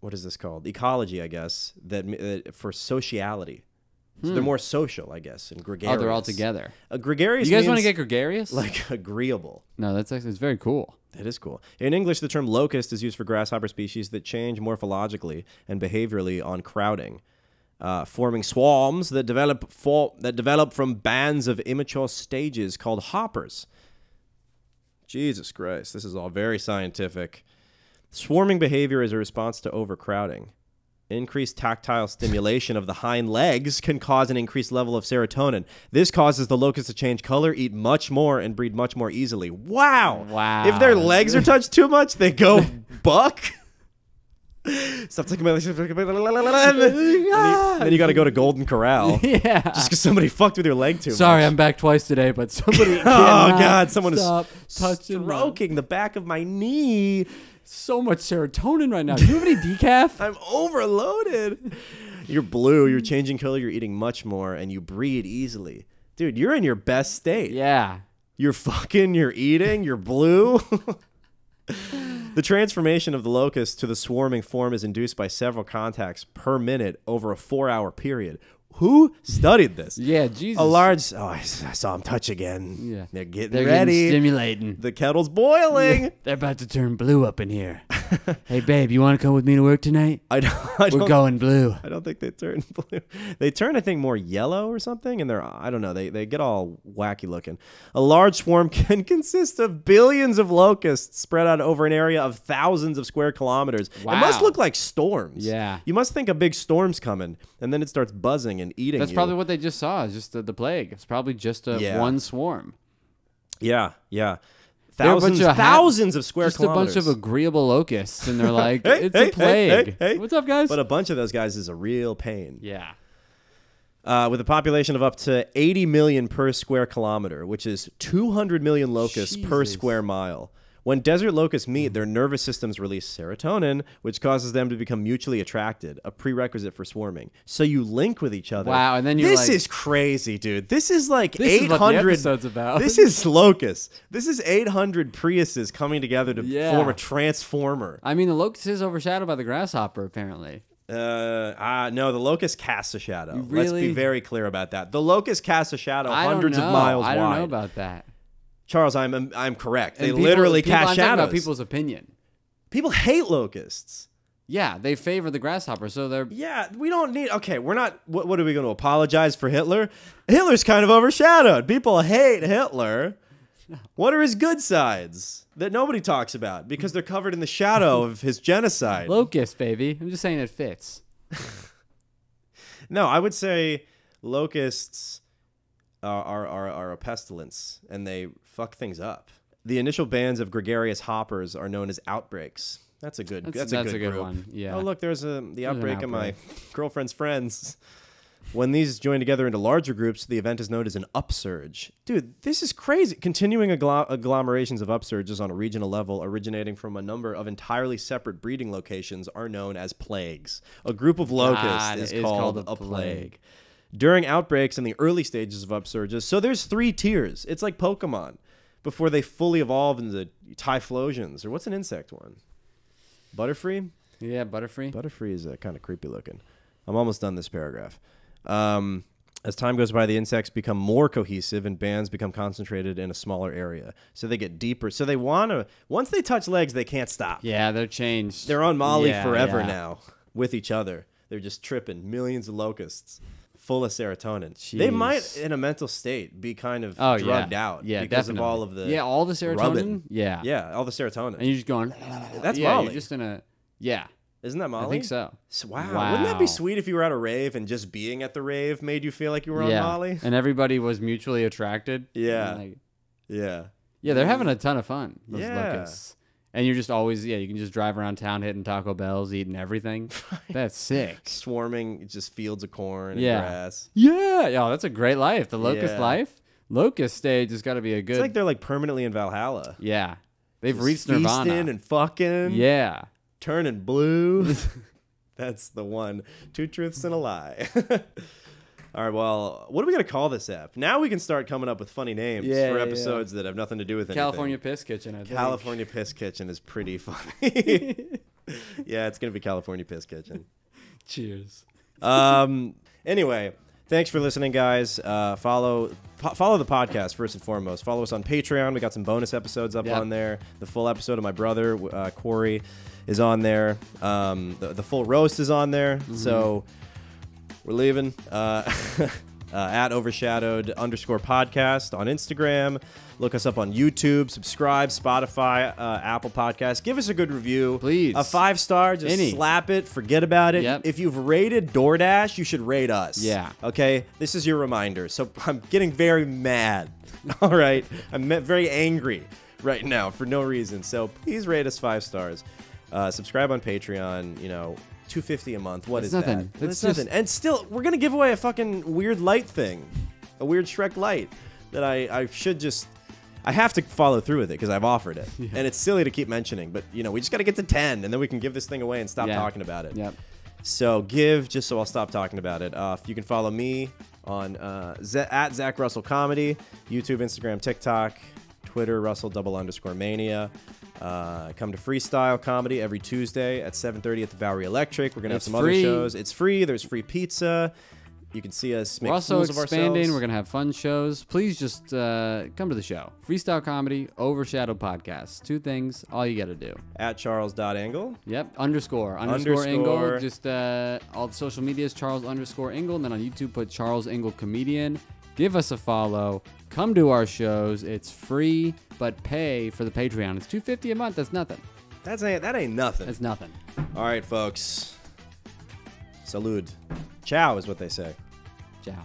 what is this called? Ecology, I guess. That for sociality. So they're more social, I guess, and gregarious. Oh, they're all together. Gregarious. You guys want to means, get gregarious? like agreeable? No, that's actually it's very cool. That is cool. In English, the term locust is used for grasshopper species that change morphologically and behaviorally on crowding, forming swarms that develop from bands of immature stages called hoppers. Jesus Christ, this is all very scientific. Swarming behavior is a response to overcrowding. Increased tactile stimulation of the hind legs can cause an increased level of serotonin. This causes the locust to change color, eat much more, and breed much more easily. Wow. Wow. If their legs are touched too much, they go buck. Stop taking my legs. And then you got to go to Golden Corral. Yeah. Just because somebody fucked with your leg too Sorry, much. I'm back twice today, but somebody. Oh, cannot God. Someone is stop touching my- stroking the back of my knee. So much serotonin right now. Do you have any decaf? I'm overloaded. You're blue. You're changing color. You're eating much more, and you breed easily. Dude, you're in your best state. Yeah. You're fucking, you're eating, you're blue. The transformation of the locust to the swarming form is induced by several contacts per minute over a 4-hour period. Who studied this? Yeah, Jesus. A large... Oh, I saw him touch again. Yeah. They're getting They're ready. getting stimulating. The kettle's boiling. They're about to turn blue up in here. Hey, babe, you want to come with me to work tonight? I We're don't, going blue. I don't think they turn blue. They turn, I think, more yellow or something, and I don't know, they get all wacky looking. A large swarm can consist of billions of locusts spread out over an area of thousands of square kilometers. Wow. It must look like storms. Yeah. You must think a big storm's coming, and then it starts buzzing and eating That's you. probably what they just saw. Is just the plague. It's probably just one swarm. Yeah. They're a bunch Thousands of square Just kilometers. a bunch of agreeable locusts, and they're like, Hey, it's hey, a plague. hey. What's up, guys? But a bunch of those guys is a real pain. Yeah. With a population of up to 80 million per square kilometer, which is 200 million locusts per Jesus. square mile. When desert locusts meet, their nervous systems release serotonin, which causes them to become mutually attracted, a prerequisite for swarming. So you link with each other. Wow, and then you're This like- is crazy, dude. This is like This is what the 800. episode's about. This is locusts. This is 800 Priuses coming together to Yeah. form a transformer. I mean, the locust is overshadowed by the grasshopper, apparently. No, the locust casts a shadow. You Let's be really- very clear about that. The locust casts a shadow I don't hundreds know. of miles I don't wide. know about that. Charles, I'm correct. They And people- literally people- cast I'm talking shadows. about people's opinion. People hate locusts. Yeah, they favor the grasshopper, so they're Yeah, we don't need. Okay, we're not. What are we going to apologize for Hitler? Hitler's kind of overshadowed. People hate Hitler. What are his good sides that nobody talks about because they're covered in the shadow of his genocide? locust, baby. I'm just saying it fits. No, I would say locusts are a pestilence, and they fuck things up. The initial bands of gregarious hoppers are known as outbreaks. That's a good. That's a good group. one. Yeah. Oh, look, there's the outbreak of my outbreak. girlfriend's friends. When these join together into larger groups, the event is known as an upsurge. Dude, this is crazy. Continuing agglomerations of upsurges on a regional level originating from a number of entirely separate breeding locations are known as plagues. A group of locusts God, is it is called called a a plague. plague. During outbreaks in the early stages of upsurges, so there's 3 tiers. It's like Pokemon before they fully evolve into Typhlosions, or what's an insect one? Butterfree? Yeah, Butterfree. Butterfree is kind of creepy looking. I'm almost done this paragraph. As time goes by, the insects become more cohesive and bands become concentrated in a smaller area. So they get deeper. So they want to, once they touch legs, they can't stop. Yeah, they're changed. They're on Molly Yeah, forever yeah. now with each other. They're just tripping millions of locusts. full of serotonin. They Jeez. might, in a mental state, be kind of Oh, drugged yeah. out Yeah, because definitely. of all of the all the serotonin. rubbing. Yeah. Yeah, all the serotonin. And you're just going. That's yeah, Molly. You're just in a. Yeah. Isn't that Molly? I think so. Wow. Wouldn't that be sweet if you were at a rave and just being at the rave made you feel like you were on Yeah. Molly? And everybody was mutually attracted. Yeah. And, like, Yeah. yeah, they're having a ton of fun. Those Yeah. locusts. And you're just always, you can just drive around town hitting Taco Bells, eating everything. That's sick. Swarming just fields of corn and Yeah. grass. Yeah. Yeah, that's a great life. The locust Yeah. life. Locust stage has got to be a good. It's like they're like permanently in Valhalla. yeah. They've Just reached Nirvana. feasting and fucking. Yeah. Turning blue. That's the one. 2 truths and a lie. All right, well, what are we going to call this app? Now we can start coming up with funny names Yeah, for yeah, episodes that have nothing to do with anything. California Piss Kitchen, I think. California Piss Kitchen is pretty funny. Yeah, it's going to be California Piss Kitchen. Cheers. Anyway, thanks for listening, guys. Follow the podcast first and foremost. Follow us on Patreon. We got some bonus episodes up Yep. on there. The full episode of my brother, Corey, is on there. The full roast is on there. So we're leaving. At overshadowed_podcast on Instagram. Look us up on YouTube. Subscribe, Spotify, Apple Podcasts. Give us a good review. Please. A 5-star. Just slap it. Forget about it. Yep. If you've rated DoorDash, you should rate us. Yeah. Okay? This is your reminder. So I'm getting very mad. All right? I'm very angry right now for no reason. So please rate us 5 stars. Subscribe on Patreon. You know, $2.50 a month. What It's is nothing. that? It's nothing. just- And still, we're gonna give away a fucking weird light thing, a weird Shrek light that I should just. I have to follow through with it because I've offered it, and it's silly to keep mentioning. But you know, we just got to get to 10, and then we can give this thing away and stop Yeah. talking about it. Yep. So give just so I'll stop talking about it. You can follow me on at Zach Russell Comedy, YouTube, Instagram, TikTok, Twitter, Russell_mania. Come to Freestyle Comedy every Tuesday at 7:30 at the Bowery Electric. We're gonna have It's some free. other shows. It's free. There's free pizza. You can see us make We're also fools of expanding. ourselves. We're going to have fun shows. Please just come to the show. Freestyle Comedy, Overshadowed Podcast. 2 things. All you got to do. At Charles.Angle. Yep. Underscore Ingle. Just all the social medias, Charles_Ingle. And then on YouTube, put Charles Ingle Comedian. Give us a follow. Come to our shows. It's free, but pay for the Patreon. It's $2.50 a month. That's nothing. That ain't nothing. That's nothing. All right, folks. Salud. Ciao is what they say. Ciao.